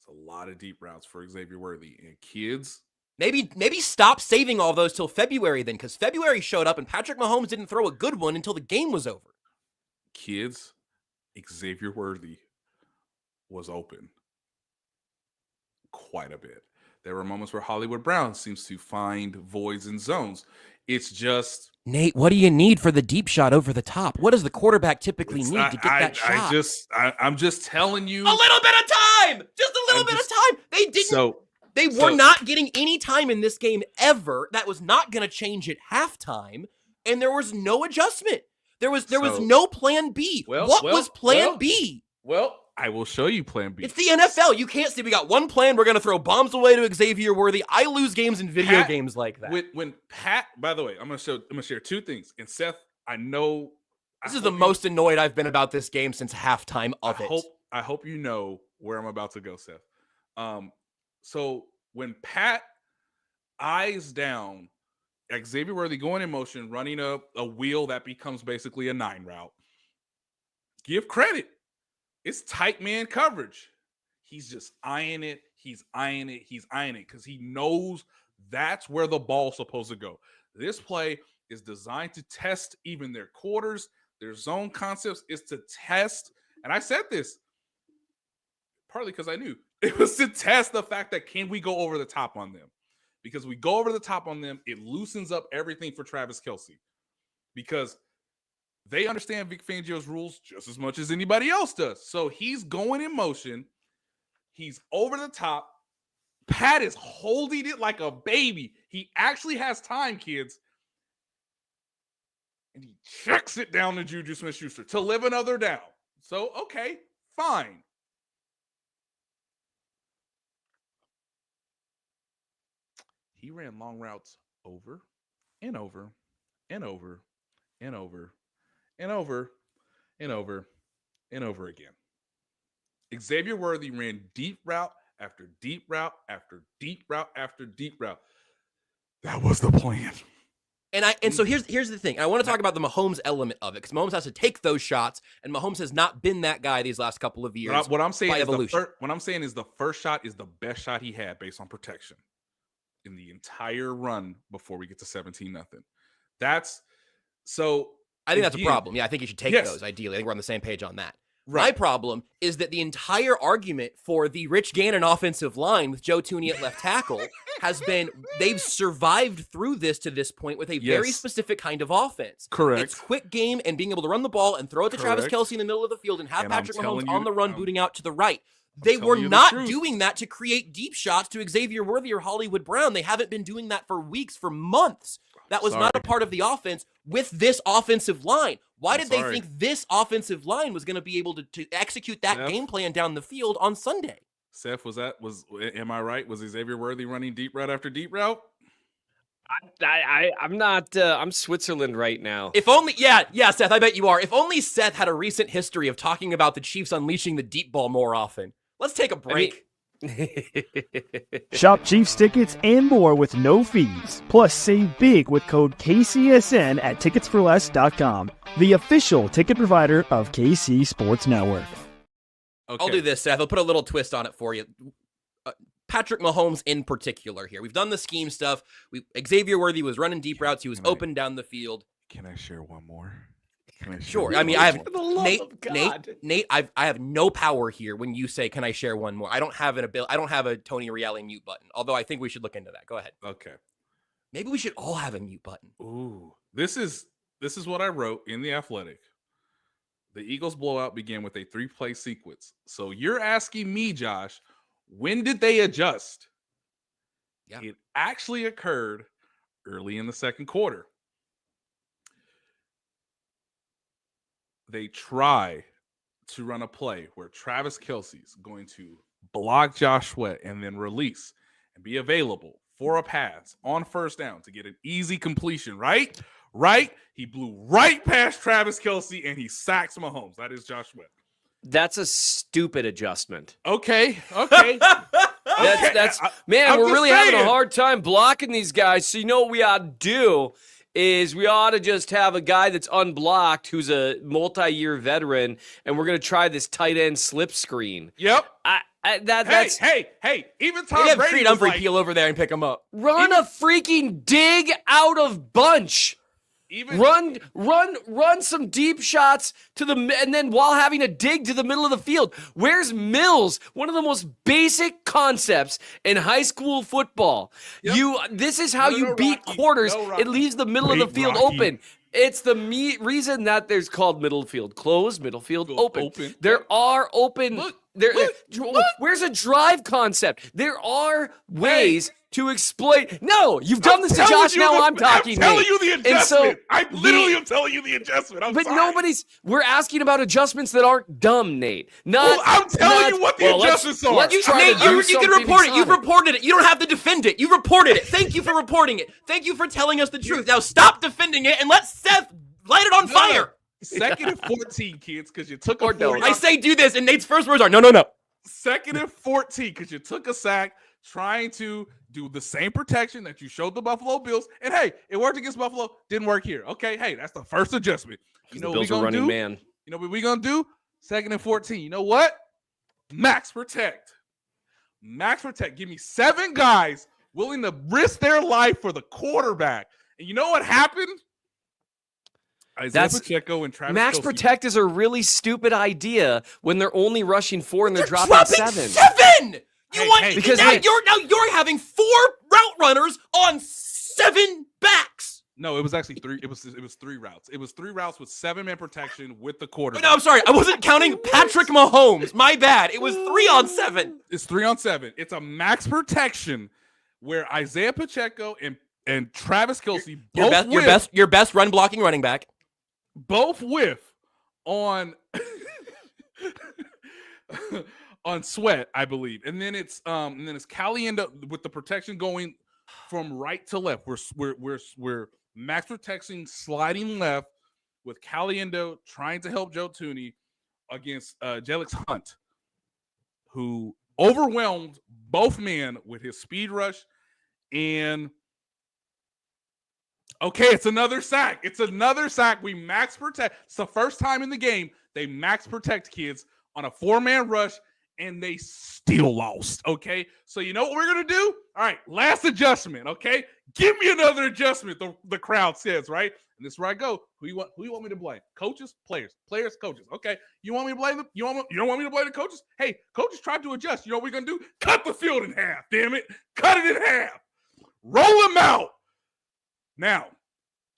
A lot of deep routes for Xavier Worthy and kids.
Maybe stop saving all those till February then, because February showed up and Patrick Mahomes didn't throw a good one until the game was over.
Kids, Xavier Worthy was open quite a bit. There were moments where Hollywood Brown seems to find voids and zones. It's just,
Nate, what do you need for the deep shot over the top? What does the quarterback typically need to get that shot?
I'm just telling you.
A little bit of time! Just a little bit of time! They didn't. They were not getting any time in this game ever. That was not going to change at halftime, and there was no adjustment. There was no plan B. What was plan B?
Well, I will show you plan B.
It's the NFL. You can't say we got one plan. We're going to throw bombs away to Xavier Worthy. I lose games in video games like that.
When Pat, by the way, I'm going to share 2 things. And Seth, I know
this is the most annoyed I've been about this game since halftime of it.
I hope you know where I'm about to go, Seth. So when Pat eyes down Xavier Worthy going in motion, running a wheel that becomes basically a 9 route, give credit. It's tight man coverage. He's just eyeing it. He's eyeing it because he knows that's where the ball's supposed to go. This play is designed to test even their quarters, their zone concepts. Is to test, and I said this partly because I knew it was to test the fact that can we go over the top on them? Because we go over the top on them, it loosens up everything for Travis Kelce. Because they understand Vic Fangio's rules just as much as anybody else does. So he's going in motion. He's over the top. Pat is holding it like a baby. He actually has time, kids. And he checks it down to Juju Smith-Schuster to live another down. So, okay, fine. He ran long routes over and over and over and over and over and over and over again. Xavier Worthy ran deep route after deep route after deep route after deep route. That was the plan.
And so here's the thing. I want to talk about the Mahomes element of it, because Mahomes has to take those shots, and Mahomes has not been that guy these last couple of years.
What I'm saying is the first shot is the best shot he had based on protection in the entire run before we get to 17-0. That's so.
I think that's a problem. Yeah, I think you should take those ideally. I think we're on the same page on that.
Right.
My problem is that the entire argument for the Rich Gannon offensive line with Joe Thuney at left tackle has been they've survived through this to this point with a very
Yes.
specific kind of offense.
Correct.
It's quick game and being able to run the ball and throw it to Travis
Correct.
Kelce in the middle of the field and have
And I'm
Patrick Mahomes
telling you-
on the run
I'm-
booting out to the right. They
telling
were
you the
not
truth.
doing that to create deep shots to Xavier Worthy or Hollywood Brown. They haven't been doing that for weeks, for months. That was not a
Sorry.
part of the offense with this offensive line. Why
I'm
did they
sorry.
think this offensive line was going to be able to execute that
Seth?
game plan down the field on Sunday?
Seth, am I right? Was Xavier Worthy running deep route after deep route?
I'm not. I'm Switzerland right now.
If only, yeah, Seth, I bet you are. If only Seth had a recent history of talking about the Chiefs unleashing the deep ball more often. Let's take a break.
Shop Chiefs tickets and more with no fees. Plus, save big with code KCSN at ticketsforless.com, the official ticket provider of KC Sports Network.
Okay.
I'll do this, Seth. I'll put a little twist on it for you. Patrick Mahomes in particular here. We've done the scheme stuff. Xavier Worthy was running deep routes. He was
Can I-
open down the field.
Can I share one more?
Sure. I mean, I have
For the love of God.
Nate. I have no power here when you say, "Can I share one more?" I don't have I don't have a Tony Reale mute button. Although I think we should look into that. Go ahead.
Okay.
Maybe we should all have a mute button.
Ooh. This is what I wrote in The Athletic. The Eagles blowout began with a 3-play sequence. So you're asking me, Josh, when did they adjust?
Yeah.
It actually occurred early in the second quarter. They try to run a play where Travis Kelce's going to block Josh Sweat and then release and be available for a pass on first down to get an easy completion, right? He blew right past Travis Kelce and he sacks Mahomes. That is Josh Sweat.
That's a stupid adjustment.
Okay.
That's man,
I'm
we're
just
really having a
saying.
hard time blocking these guys. So you know what we ought to do is we ought to just have a guy that's unblocked who's a multi-year veteran, and we're gonna try this tight end slip screen.
Yep.
That's
Hey, even
They
Tom
have
Brady
Creed
was
Humphrey
like,
peel over there and pick him up.
run a freaking dig out of bunch.
even
Run some deep shots to the and then while having a dig to the middle of the field. Where's Mills? One of the most basic concepts in high school football.
Yep.
This is how
No,
you beat
Rocky.
quarters.
No, Rocky.
It leaves the middle of the
Wait,
field
Rocky.
open. It's the reason that there's called middle field closed, middle field open. There are open.
Look,
Where's a drive concept? There are ways to exploit. No, you've done this to Josh. Now I'm talking.
I'm telling
Nate.
you the
And so
adjustment. I literally am telling you the adjustment. I'm
but
sorry.
we're asking about adjustments that aren't dumb, Nate. Not.
Well, I'm telling
not-
you what the
well, let's-
adjustments are.
let's try
Nate,
to do
you can
something
report it. You've
exotic.
reported it. You don't have to defend it. You reported it. Thank you for reporting it. Thank you for telling us the truth. Now stop defending it and let Seth light it on fire.
Second and 14, kids, because you took a
Or don't.
40.
I say do this, and Nate's first words are no.
Second and 14, because you took a sack trying to do the same protection that you showed the Buffalo Bills. And hey, it worked against Buffalo, didn't work here. Okay, hey, that's the first adjustment. You know
the
what
Bills
we
are
gonna
running
do?
man.
You know what we gonna do? Second and 14. You know what? Max protect. Max protect. Give me 7 guys willing to risk their life for the quarterback. And you know what happened? Isaiah
That's-
Pacheco and Travis
Max
Kelce.
protect is a really stupid idea when they're only rushing 4 and they're
You're
dropping 7.
seven. You
Hey,
want
hey,
because
now
Nate-
you're having 4 route runners on 7 backs.
No, it was actually 3. It was 3 routes. It was 3 routes with 7-man protection with the quarterback.
No, I'm sorry. I wasn't counting Patrick Mahomes. My bad. It was 3 on 7.
It's 3 on 7. It's a max protection where Isaiah Pacheco and Travis Kelce
Your best run blocking running back.
both whiff on on Sweat, I believe, and then it's Caliendo with the protection going from right to left. We're max protection sliding left with Caliendo trying to help Joe Thuney against Jelix Hunt, who overwhelmed both men with his speed rush and. Okay, it's another sack. We max protect. It's the first time in the game they max protect kids on a 4-man rush, and they still lost. Okay, so you know what we're gonna do? All right, last adjustment. Okay, give me another adjustment. The crowd says, right, And this is where I go. Who you want me to blame? Coaches, players, coaches. Okay. You want me to blame them? You don't want me to blame the coaches? Hey, coaches tried to adjust. You know what we're gonna do? Cut the field in half, damn it. Cut it in half. Roll them out. Now,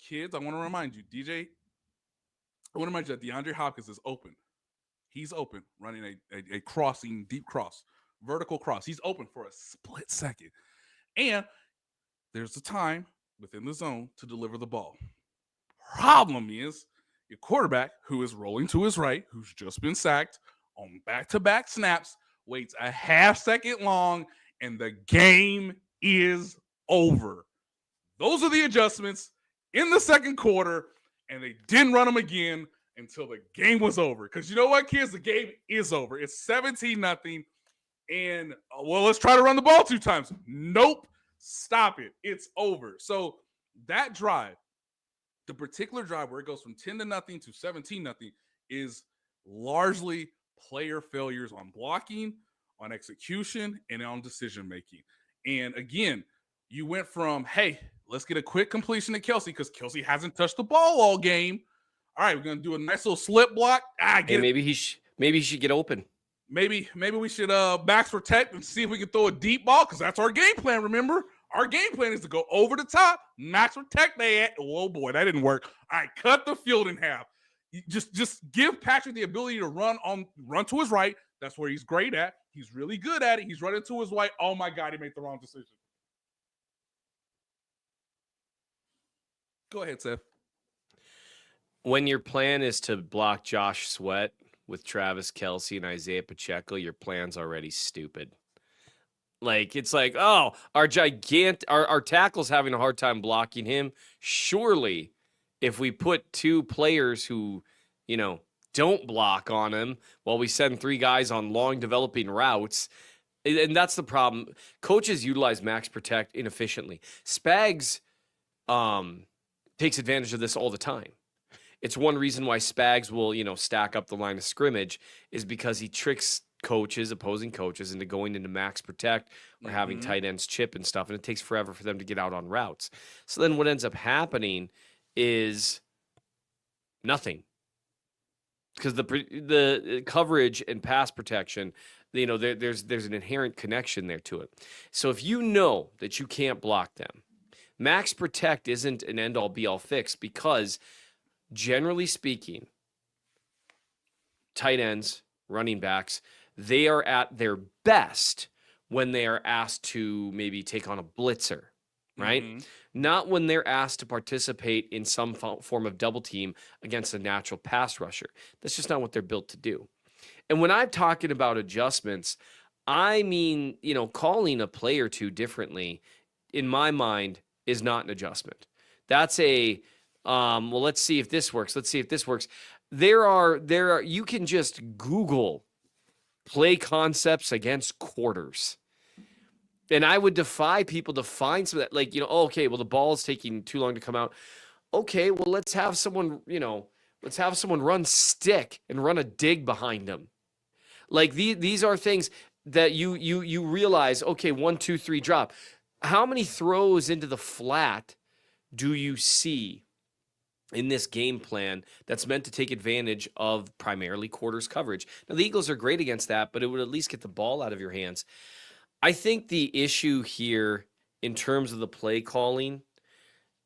kids, I want to remind you, DJ, I want to remind you that DeAndre Hopkins is open. He's open, running a crossing, deep cross, vertical cross. He's open for a split second. And there's a time within the zone to deliver the ball. Problem is, your quarterback, who is rolling to his right, who's just been sacked on back-to-back snaps, waits a half second long, and the game is over. Those are the adjustments in the second quarter, and they didn't run them again until the game was over. Because you know what, kids? The game is over. It's 17-0, and, well, let's try to run the ball 2 times. Nope. Stop it. It's over. So that drive, the particular drive where it goes from 10-0 to 17-0, is largely player failures on blocking, on execution, and on decision-making. And again, you went from, hey, let's get a quick completion to Kelsey because Kelsey hasn't touched the ball all game. All right, we're going to do a nice little slip block.
Maybe he should get open.
Maybe we should max protect and see if we can throw a deep ball because that's our game plan, remember? Our game plan is to go over the top, max protect oh boy, that didn't work. All right, cut the field in half. Just give Patrick the ability to run to his right. That's where he's great at. He's really good at it. He's running to his right. Oh my God, he made the wrong decision. Go ahead, Seth.
When your plan is to block Josh Sweat with Travis Kelce and Isaiah Pacheco, your plan's already stupid. Like, it's like, oh, our tackle's having a hard time blocking him. Surely, if we put 2 players who, don't block on him while we send 3 guys on long developing routes, and that's the problem. Coaches utilize max protect inefficiently. Spags takes advantage of this all the time. It's one reason why Spags will, stack up the line of scrimmage is because he tricks opposing coaches into going into max protect or having tight ends chip and stuff, and it takes forever for them to get out on routes. So then what ends up happening is nothing. Because the coverage and pass protection, there's an inherent connection there to it. So if you know that you can't block them, max protect isn't an end-all be-all fix because generally speaking, tight ends, running backs, they are at their best when they are asked to maybe take on a blitzer, right? Mm-hmm. Not when they're asked to participate in some form of double team against a natural pass rusher. That's just not what they're built to do. And when I'm talking about adjustments, I mean, calling a play or 2 differently, in my mind, is not an adjustment. That's well, let's see if this works. There are, you can just Google play concepts against quarters. And I would defy people to find some of that, like, okay, well, the ball is taking too long to come out. Okay, well, let's have someone run stick and run a dig behind them. Like these are things that you realize, okay, 1, 2, 3, drop. How many throws into the flat do you see in this game plan that's meant to take advantage of primarily quarters coverage? Now, the Eagles are great against that, but it would at least get the ball out of your hands. I think the issue here in terms of the play calling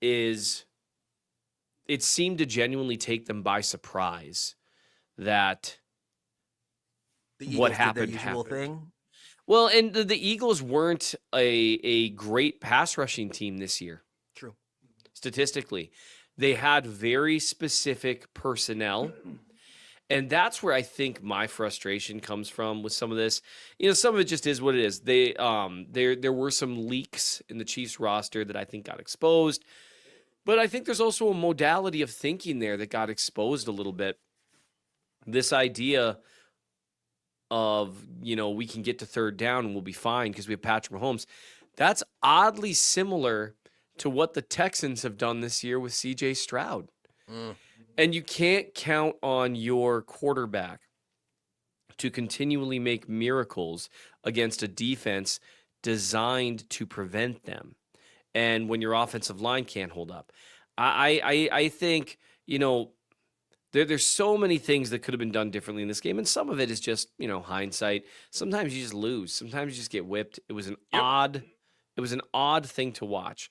is it seemed to genuinely take them by surprise that what happened happened. Well, and the Eagles weren't a great pass rushing team this year.
True.
Statistically. They had very specific personnel, and that's where I think my frustration comes from with some of this. Some of it just is what it is. There were some leaks in the Chiefs roster that I think got exposed, but I think there's also a modality of thinking there that got exposed a little bit. This idea of, we can get to 3rd down and we'll be fine because we have Patrick Mahomes. That's oddly similar to what the Texans have done this year with C.J. Stroud. And you can't count on your quarterback to continually make miracles against a defense designed to prevent them. And when your offensive line can't hold up. I think, there's so many things that could have been done differently in this game, and some of it is just, hindsight. Sometimes you just lose. Sometimes you just get whipped. It was an odd thing to watch.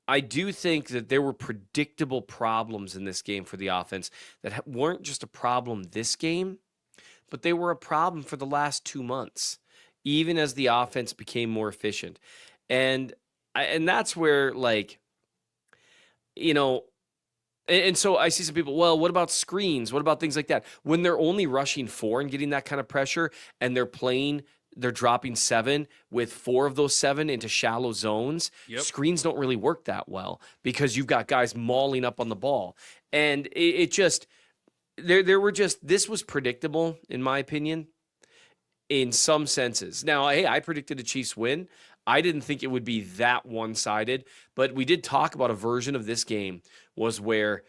I do think that there were predictable problems in this game for the offense that weren't just a problem this game, but they were a problem for the last 2 months, even as the offense became more efficient. And that's where, like, and so I see some people, well, what about screens? What about things like that? When they're only rushing 4 and getting that kind of pressure, and they're dropping 7 with 4 of those 7 into shallow zones, screens don't really work that well because you've got guys mauling up on the ball. And it just, this was predictable, in my opinion, in some senses. Now, hey, I predicted a Chiefs win. I didn't think it would be that one-sided, but we did talk about a version of this game was where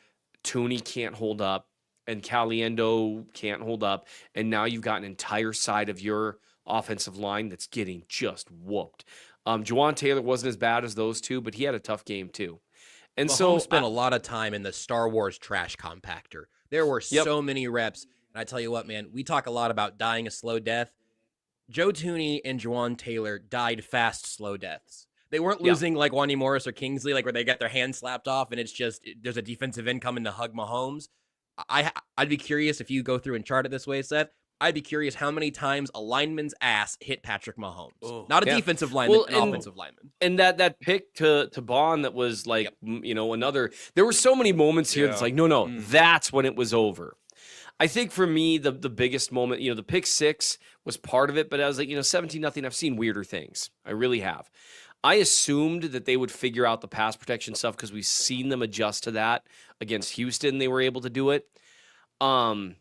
Tooney can't hold up and Caliendo can't hold up, and now you've got an entire side of your offensive line that's getting just whooped. Juwan Taylor wasn't as bad as those two, but he had a tough game too. And
Mahomes spent a lot of time in the Star Wars trash compactor. There were so many reps, and I tell you what, man, we talk a lot about dying a slow death. Joe Tooney and Juwan Taylor died fast, slow deaths. They weren't losing like Wanya Morris or Kingsley, like where they get their hands slapped off and it's just there's a defensive end coming to hug Mahomes. I'd be curious if you go through and chart it this way, Seth. I'd be curious how many times a lineman's ass hit Patrick Mahomes. Not a defensive lineman, an offensive lineman.
And that pick to Bond that was like, another. There were so many moments here that's like, no, that's when it was over. I think for me, the biggest moment, the pick 6 was part of it, but I was like, 17-0, I've seen weirder things. I really have. I assumed that they would figure out the pass protection stuff because we've seen them adjust to that against Houston. They were able to do it. But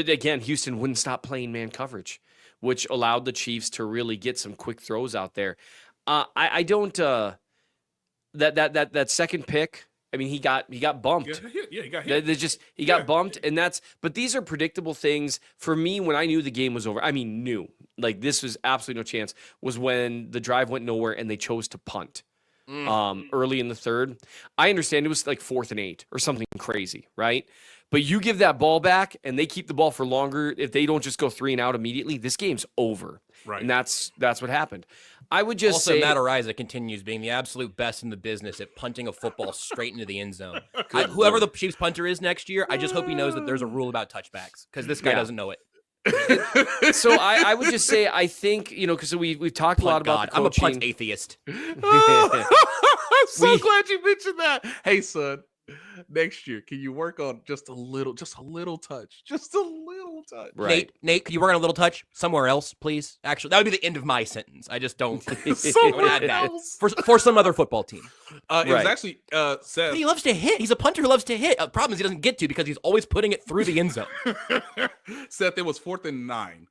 again, Houston wouldn't stop playing man coverage, which allowed the Chiefs to really get some quick throws out there. I don't that second pick. I mean, he got bumped.
Yeah, he got hit.
He got bumped, and but these are predictable things for me. When I knew the game was over, like this was absolutely no chance. Was when the drive went nowhere and they chose to punt early in the third. I understand it was like 4th and 8 or something crazy, right? But you give that ball back and they keep the ball for longer. If they don't just go 3 and out immediately, this game's over. Right. And that's what happened. I would just say
Matt Araiza continues being the absolute best in the business at punting a football straight into the end zone. Whoever the Chiefs punter is next year, I just hope he knows that there's a rule about touchbacks because this guy doesn't know it.
So I would just say I think because we've talked a lot about the coaching.
I'm a punt atheist.
I'm so glad you mentioned that. Hey, son. Next year, can you work on just a little touch? Just a little touch.
Right.
Nate, can you work on a little touch somewhere else, please? Actually, that would be the end of my sentence. I just don't.
Somewhere else.
For some other football team.
It was actually Seth.
He loves to hit. He's a punter who loves to hit. The problem is he doesn't get to because he's always putting it through the end zone.
Seth, it was 4th and 9.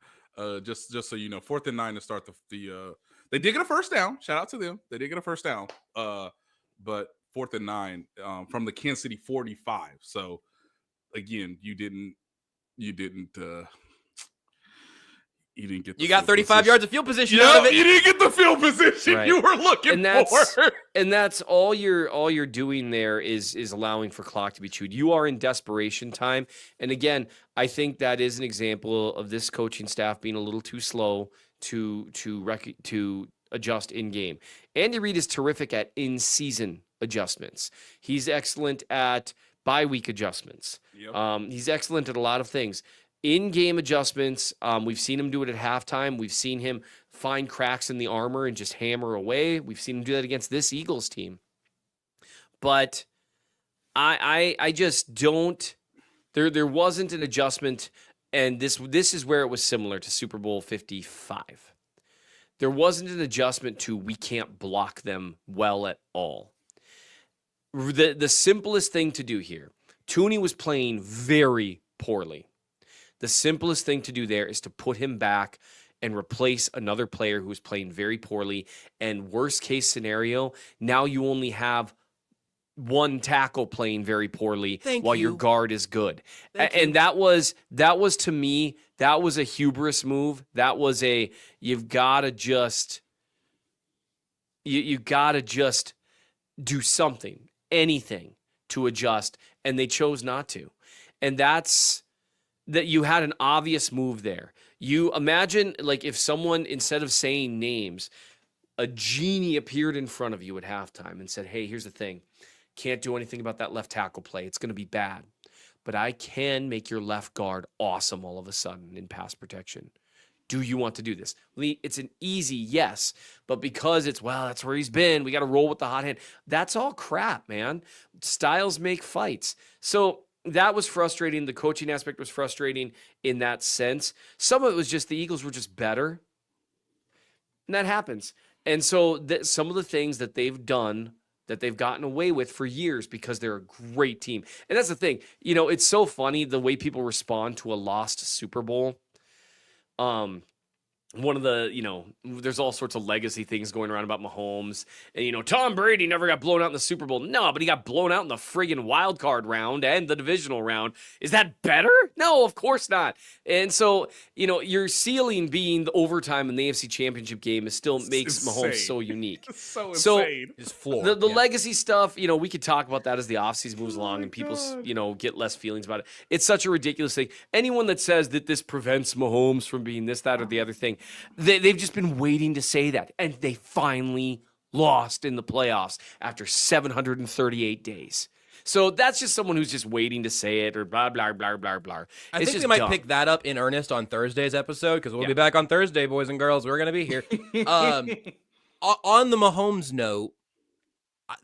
Just so you know, 4th and 9 to start the they did get a first down. Shout out to them. They did get a first down. But 4th and 9 from the Kansas City 45. So again, you didn't get
you got 35 yards of field position out of it.
You didn't get the field position you were looking for.
And that's all you're doing there is allowing for clock to be chewed. You are in desperation time. And again, I think that is an example of this coaching staff being a little too slow to adjust in game. Andy Reid is terrific at in-season adjustments. He's excellent at bye week adjustments. Yep. He's excellent at a lot of things. In-game adjustments, we've seen him do it at halftime. We've seen him find cracks in the armor and just hammer away. We've seen him do that against this Eagles team. But I just don't. There wasn't an adjustment, and this is where it was similar to Super Bowl 55. There wasn't an adjustment to we can't block them well at all. The simplest thing to do here, Tooney was playing very poorly. The simplest thing to do there is to put him back and replace another player who was playing very poorly. And worst case scenario, now you only have one tackle playing very poorly while your guard is good. And that was to me, that was a hubris move. That was you've got to just do something. anything to adjust, and they chose not to. And that's that you had an obvious move there. You imagine, like, if someone, instead of saying names, a genie appeared in front of you at halftime and said, hey, here's the thing. Can't do anything about that left tackle play. It's going to be bad. But I can make your left guard awesome all of a sudden in pass protection. Do you want to do this? It's an easy yes, but because it's, well, that's where he's been, we got to roll with the hot hand. That's all crap, man. Styles make fights. So that was frustrating. The coaching aspect was frustrating in that sense. Some of it was just the Eagles were just better. And that happens. And so some of the things that they've done that they've gotten away with for years because they're a great team. And that's the thing. You know, it's so funny the way people respond to a lost Super Bowl. One of the, you know, there's all sorts of legacy things going around about Mahomes. And, you know, Tom Brady never got blown out in the Super Bowl. No, but he got blown out in the friggin' wild card round and the divisional round. Is that better? No, of course not. And so, you know, your ceiling being the overtime in the AFC Championship game is still makes Mahomes so unique.
It's so insane.
His floor.
The legacy stuff, you know, we could talk about that as the offseason moves along and people, you know, get less feelings about it. It's such a ridiculous thing. Anyone that says that this prevents Mahomes from being this, that, or the other thing, they've just been waiting to say that. And they finally lost in the playoffs after 738 days. So that's just someone who's just waiting to say it or blah, blah, blah, blah, blah.
I think we might pick that up in earnest on Thursday's episode because we'll be back on Thursday, boys and girls. We're going to be here. On the Mahomes note,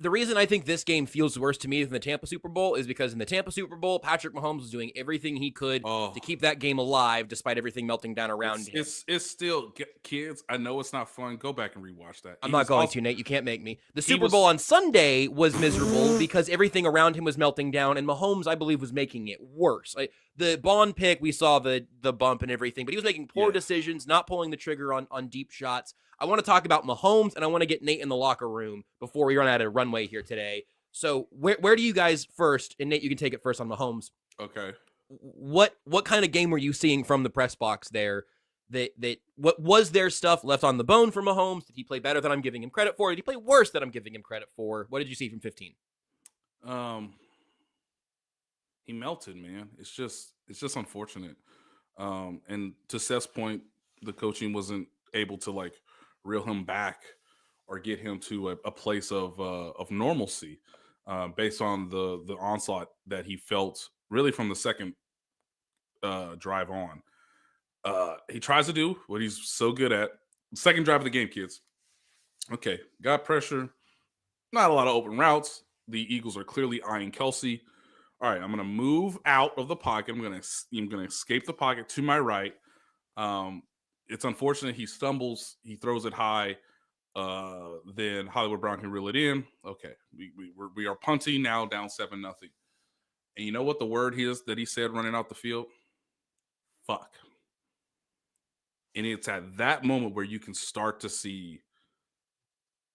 the reason I think this game feels worse to me than the Tampa Super Bowl is because in the Tampa Super Bowl, Patrick Mahomes was doing everything he could to keep that game alive despite everything melting down around him.
It's still, kids, I know it's not fun. Go back and rewatch that.
I'm not going to, Nate. You can't make me. The Super Bowl on Sunday was miserable because everything around him was melting down, and Mahomes, I believe, was making it worse. The Bond pick, we saw the bump and everything, but he was making poor decisions, not pulling the trigger on deep shots. I want to talk about Mahomes, and I want to get Nate in the locker room before we run out of runway here today. So where do you guys first, and Nate, you can take it first on Mahomes.
Okay.
What kind of game were you seeing from the press box there? What was there stuff left on the bone for Mahomes? Did he play better than I'm giving him credit for? Did he play worse than I'm giving him credit for? What did you see from 15?
He melted, man. It's just unfortunate. And to Seth's point, the coaching wasn't able to like reel him back or get him to a place of normalcy based on the onslaught that he felt really from the second drive on. He tries to do what he's so good at. Second drive of the game, kids. Okay, got pressure. Not a lot of open routes. The Eagles are clearly eyeing Kelsey. All right, I'm going to move out of the pocket. I'm going to escape the pocket to my right. It's unfortunate he stumbles. He throws it high. Then Hollywood Brown can reel it in. Okay, we are punting now, down 7-0. And you know what the word is that he said running out the field? Fuck. And it's at that moment where you can start to see.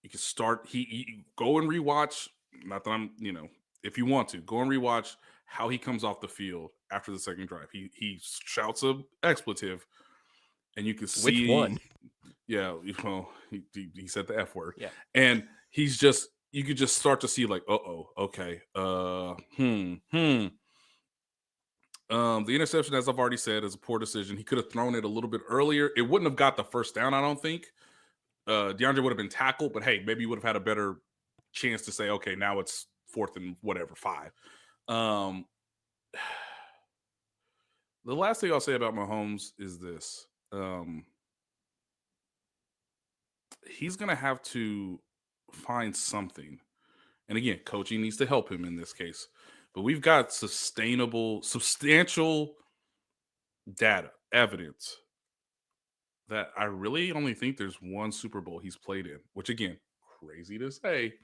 You can start. He go and rewatch. Not that I'm, if you want to, go and rewatch how he comes off the field after the second drive. He shouts an expletive. And you can see
which one?
Yeah, well, he said the F word.
Yeah,
and you could just start to see like, okay, the interception, as I've already said, is a poor decision. He could have thrown it a little bit earlier. It wouldn't have got the first down, I don't think. DeAndre would have been tackled, but hey, maybe you would have had a better chance to say, okay, now it's 4th and whatever 5. The last thing I'll say about Mahomes is this. He's going to have to find something. And again, coaching needs to help him in this case. But we've got substantial data, evidence that I really only think there's one Super Bowl he's played in, which again, crazy to say.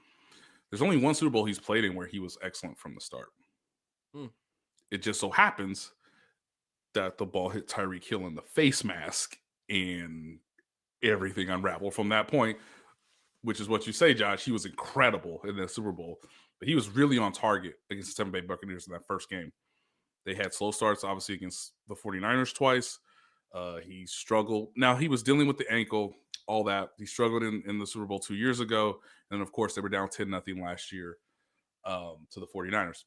There's only one Super Bowl he's played in where he was excellent from the start. It just so happens that the ball hit Tyreek Hill in the face mask and everything unraveled from that point, which is what you say, Josh. He was incredible in the Super Bowl, but he was really on target against the Tampa Bay Buccaneers in that first game. They had slow starts, obviously, against the 49ers twice. He struggled. Now, he was dealing with the ankle, all that. He struggled in the Super Bowl 2 years ago. And, of course, they were down 10-0 last year. to the 49ers.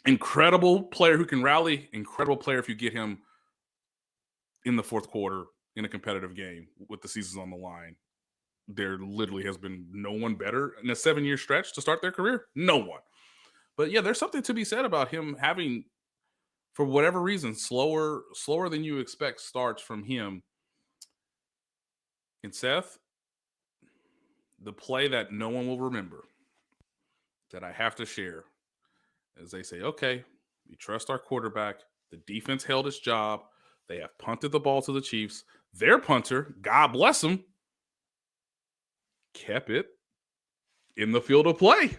Incredible player who can rally. Incredible player if you get him in the fourth quarter in a competitive game with the seasons on the line. There literally has been no one better in a 7-year stretch to start their career. No one. But yeah, there's something to be said about him having, for whatever reason, slower than you expect starts from him. And Seth, the play that no one will remember that I have to share is they say, okay, we trust our quarterback. The defense held its job. They have punted the ball to the Chiefs. Their punter, God bless him, kept it in the field of play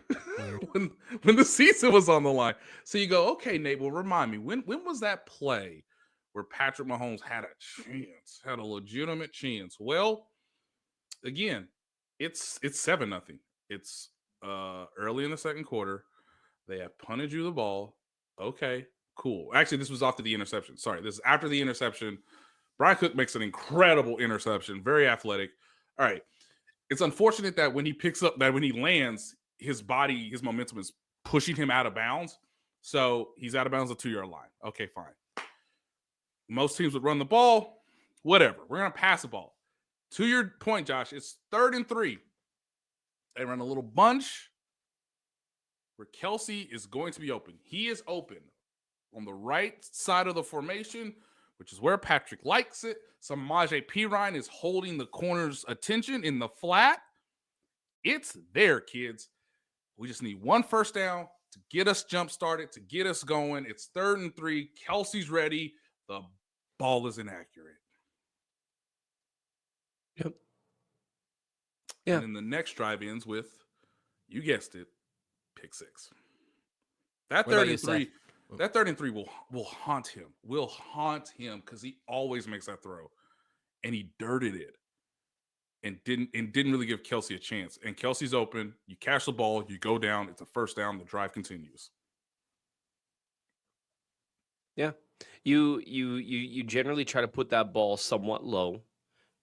when the season was on the line. So you go, okay, Nate, well, remind me, when was that play where Patrick Mahomes had a chance, had a legitimate chance? Well, again, it's 7-0. It's early in the second quarter. They have punted you the ball. Okay, cool. Actually, this was after the interception. Sorry, this is after the interception. Brian Cook makes an incredible interception, very athletic. All right. It's unfortunate that when he lands, his momentum is pushing him out of bounds. So he's out of bounds at the 2-yard line. Okay, fine. Most teams would run the ball. Whatever. We're going to pass the ball. To your point, Josh, it's 3rd and 3. They run a little bunch where Kelce is going to be open. He is open on the right side of the formation, which is where Patrick likes it. Samaje Perine is holding the corner's attention in the flat. It's there, kids. We just need one first down to get us jump started, to get us going. It's 3rd and 3. Kelce's ready. The ball is inaccurate.
Yep. Yeah.
And then the next drive ends with, you guessed it, pick 6. That 3rd and 3. That 3rd and 3 will haunt him. Will haunt him because he always makes that throw, and he dirted it, and didn't really give Kelce a chance. And Kelce's open. You catch the ball. You go down. It's a first down. The drive continues.
Yeah, you generally try to put that ball somewhat low,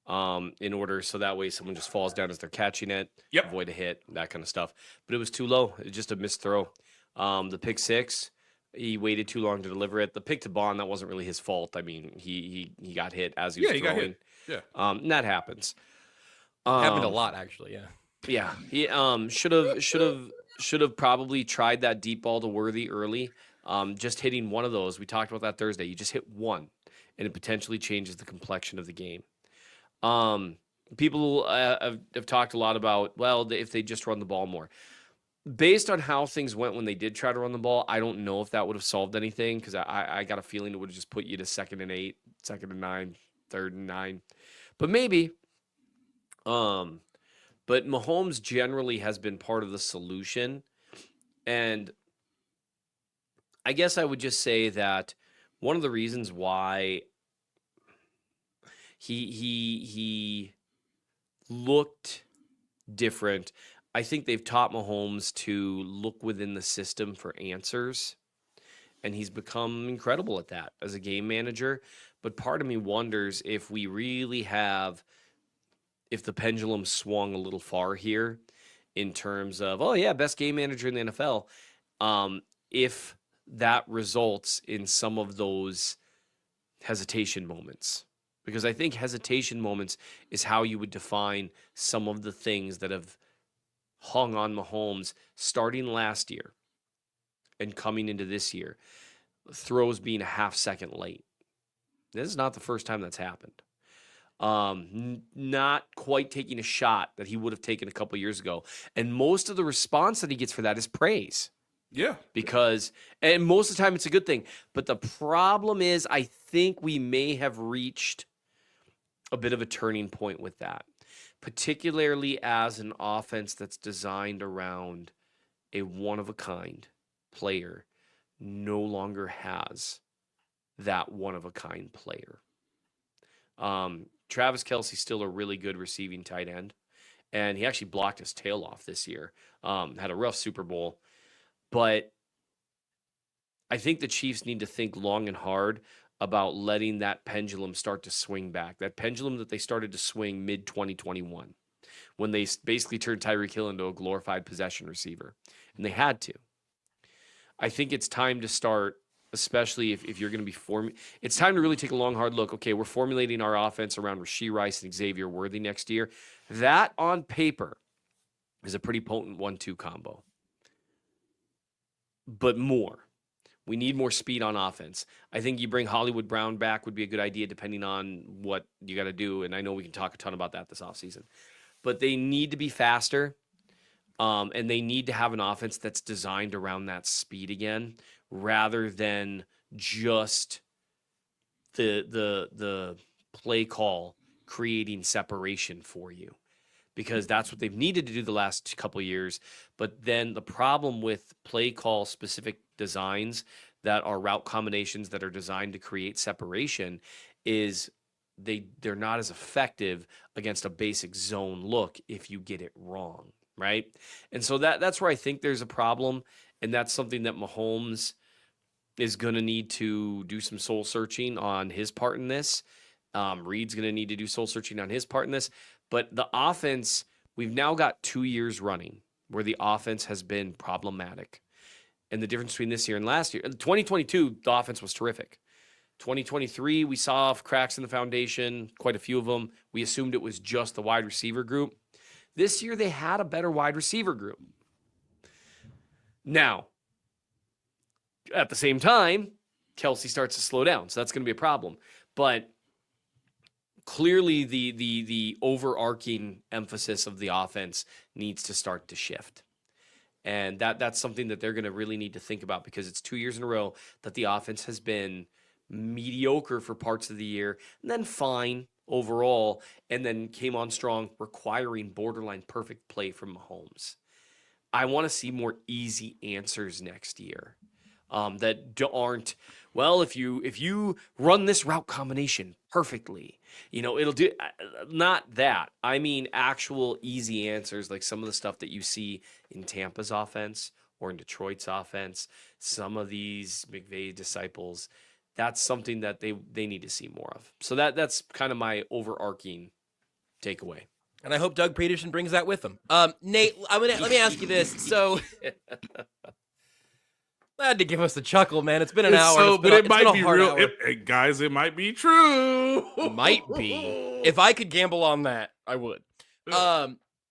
in order so that way someone just falls down as they're catching it.
Yep.
Avoid a hit, that kind of stuff. But it was too low. It was just a missed throw. The pick 6. He waited too long to deliver it. The pick to Bond, that wasn't really his fault. I mean, he got hit as he was throwing.
Got hit. Yeah.
And that happens.
Happened a lot, actually. Yeah.
Yeah. He should have probably tried that deep ball to Worthy early. Just hitting one of those. We talked about that Thursday. You just hit one, and it potentially changes the complexion of the game. People have talked a lot about, well, if they just run the ball more. Based on how things went when they did try to run the ball, I don't know if that would have solved anything because I got a feeling it would have just put you to 2nd and 8, 2nd and 9, 3rd and 9. But maybe. But Mahomes generally has been part of the solution. And I guess I would just say that one of the reasons why he looked different, I think they've taught Mahomes to look within the system for answers, and he's become incredible at that as a game manager. But part of me wonders if the pendulum swung a little far here in terms of, oh yeah, best game manager in the NFL. If that results in some of those hesitation moments, because I think hesitation moments is how you would define some of the things that have hung on Mahomes starting last year and coming into this year. Throws being a half second late. This is not the first time that's happened. Not quite taking a shot that he would have taken a couple years ago. And most of the response that he gets for that is praise.
Yeah.
And most of the time it's a good thing. But the problem is, I think we may have reached a bit of a turning point with that, particularly as an offense that's designed around a one-of-a-kind player no longer has that one-of-a-kind player. Travis Kelce's still a really good receiving tight end, and he actually blocked his tail off this year. Had a rough Super Bowl, but I think the Chiefs need to think long and hard about letting that pendulum start to swing back. That pendulum that they started to swing mid-2021 when they basically turned Tyreek Hill into a glorified possession receiver. And they had to. I think it's time to start, especially if you're going to be it's time to really take a long, hard look. Okay, we're formulating our offense around Rashee Rice and Xavier Worthy next year. That on paper is a pretty potent 1-2 combo. But more. We need more speed on offense. I think you bring Hollywood Brown back would be a good idea depending on what you got to do. And I know we can talk a ton about that this offseason. But they need to be faster, and they need to have an offense that's designed around that speed again, rather than just the play call creating separation for you, because that's what they've needed to do the last couple of years. But then the problem with play call specific designs that are route combinations that are designed to create separation is they're not as effective against a basic zone look if you get it wrong, right? And so that's where I think there's a problem, and that's something that Mahomes is going to need to do some soul searching on his part in this. Reed's going to need to do soul searching on his part in this. But the offense, we've now got 2 years running where the offense has been problematic. And the difference between this year and last year, 2022, the offense was terrific. 2023, we saw cracks in the foundation, quite a few of them. We assumed it was just the wide receiver group. This year, they had a better wide receiver group. Now, at the same time, Kelsey starts to slow down, so that's going to be a problem. But clearly, the overarching emphasis of the offense needs to start to shift. And that's something that they're going to really need to think about, because it's 2 years in a row that the offense has been mediocre for parts of the year, and then fine overall, and then came on strong, requiring borderline perfect play from Mahomes. I want to see more easy answers next year that aren't, well, if you run this route combination perfectly, it'll do. Not that. I mean actual easy answers, like some of the stuff that you see in Tampa's offense or in Detroit's offense, some of these McVay disciples. That's something that they need to see more of. So that's kind of my overarching takeaway.
And I hope Doug Peterson brings that with him. Nate, let me ask you this. So, glad to give us a chuckle, man. It's been an hour.
But it might be real. Guys, it might be true.
Might be. If I could gamble on that, I would.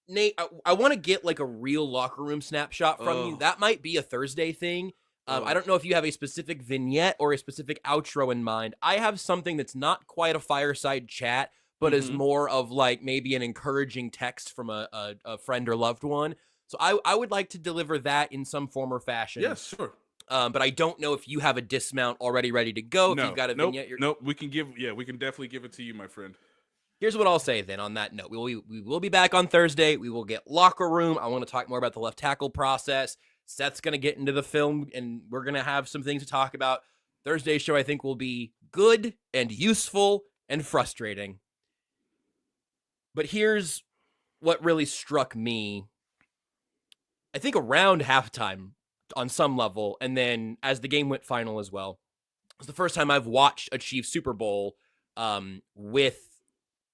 Nate, I want to get like a real locker room snapshot from you. That might be a Thursday thing. I don't know if you have a specific vignette or a specific outro in mind. I have something that's not quite a fireside chat, but is more of like maybe an encouraging text from a friend or loved one. So I would like to deliver that in some form or fashion.
Yes, sure.
But I don't know if you have a dismount already ready to go. If you've got a vignette.
Nope. We can definitely give it to you, my friend.
Here's what I'll say then on that note. We will be back on Thursday. We will get locker room. I want to talk more about the left tackle process. Seth's going to get into the film, and we're going to have some things to talk about. Thursday's show, I think, will be good and useful and frustrating. But here's what really struck me, I think, around halftime on some level, and then as the game went final as well. It was the first time I've watched a Chiefs Super Bowl with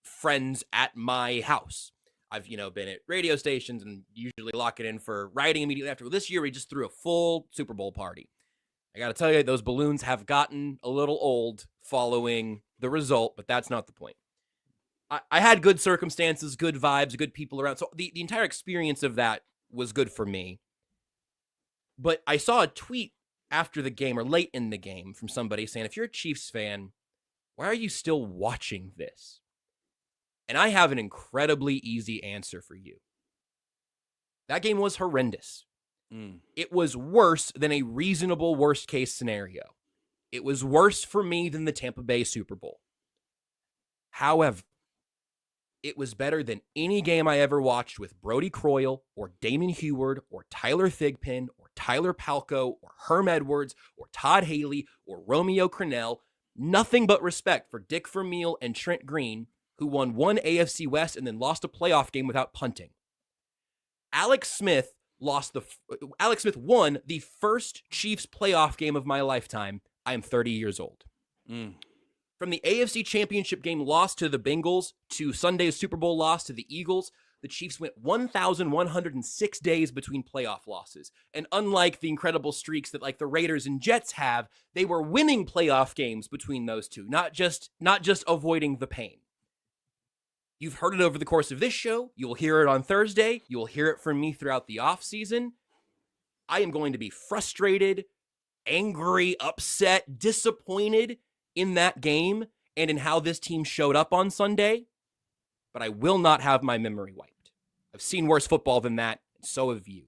friends at my house. I've, been at radio stations and usually lock it in for writing immediately after. Well, this year we just threw a full Super Bowl party. I got to tell you, those balloons have gotten a little old following the result, but that's not the point. I had good circumstances, good vibes, good people around. So the entire experience of that was good for me. But I saw a tweet after the game or late in the game from somebody saying, if you're a Chiefs fan, why are you still watching this? And I have an incredibly easy answer for you. That game was horrendous. It was worse than a reasonable worst case scenario. It was worse for me than the Tampa Bay Super Bowl. However, it was better than any game I ever watched with Brody Croyle or Damon Heward or Tyler Thigpen or Tyler Palko or Herm Edwards or Todd Haley or Romeo Crennel. Nothing but respect for Dick Vermeil and Trent Green, who won one AFC West and then lost a playoff game without punting. Alex Smith won the first Chiefs playoff game of my lifetime. I am 30 years old. From the AFC Championship game loss to the Bengals to Sunday's Super Bowl loss to the Eagles, the Chiefs went 1,106 days between playoff losses. And unlike the incredible streaks that like the Raiders and Jets have, they were winning playoff games between those two, not just avoiding the pain. You've heard it over the course of this show. You will hear it on Thursday. You will hear it from me throughout the offseason. I am going to be frustrated, angry, upset, disappointed in that game and in how this team showed up on Sunday, but I will not have my memory wiped. I've seen worse football than that, and so have you.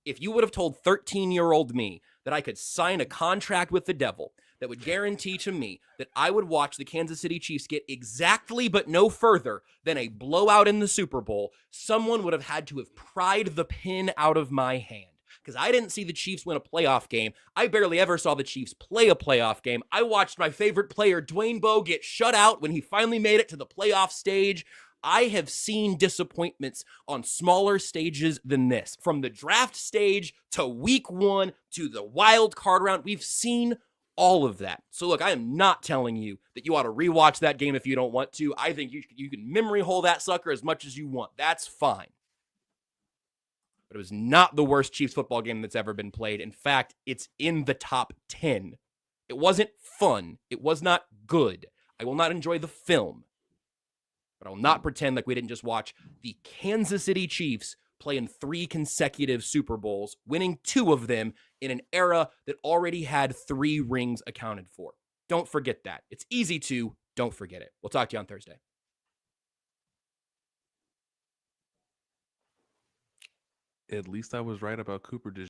If you would have told 13-year-old me that I could sign a contract with the devil that would guarantee to me that I would watch the Kansas City Chiefs get exactly but no further than a blowout in the Super Bowl, someone would have had to have pried the pin out of my hand. Because I didn't see the Chiefs win a playoff game. I barely ever saw the Chiefs play a playoff game. I watched my favorite player, Dwayne Bowe, get shut out when he finally made it to the playoff stage. I have seen disappointments on smaller stages than this. From the draft stage to week 1 to the wild card round, we've seen all of that. So look, I am not telling you that you ought to rewatch that game if you don't want to. I think you can memory hole that sucker as much as you want. That's fine. But it was not the worst Chiefs football game that's ever been played. In fact, it's in the top 10. It wasn't fun. It was not good. I will not enjoy the film. But I will not pretend like we didn't just watch the Kansas City Chiefs play in 3 consecutive Super Bowls, winning 2 of them in an era that already had 3 rings accounted for. Don't forget that. It's easy to. Don't forget it. We'll talk to you on Thursday.
At least I was right about Cooper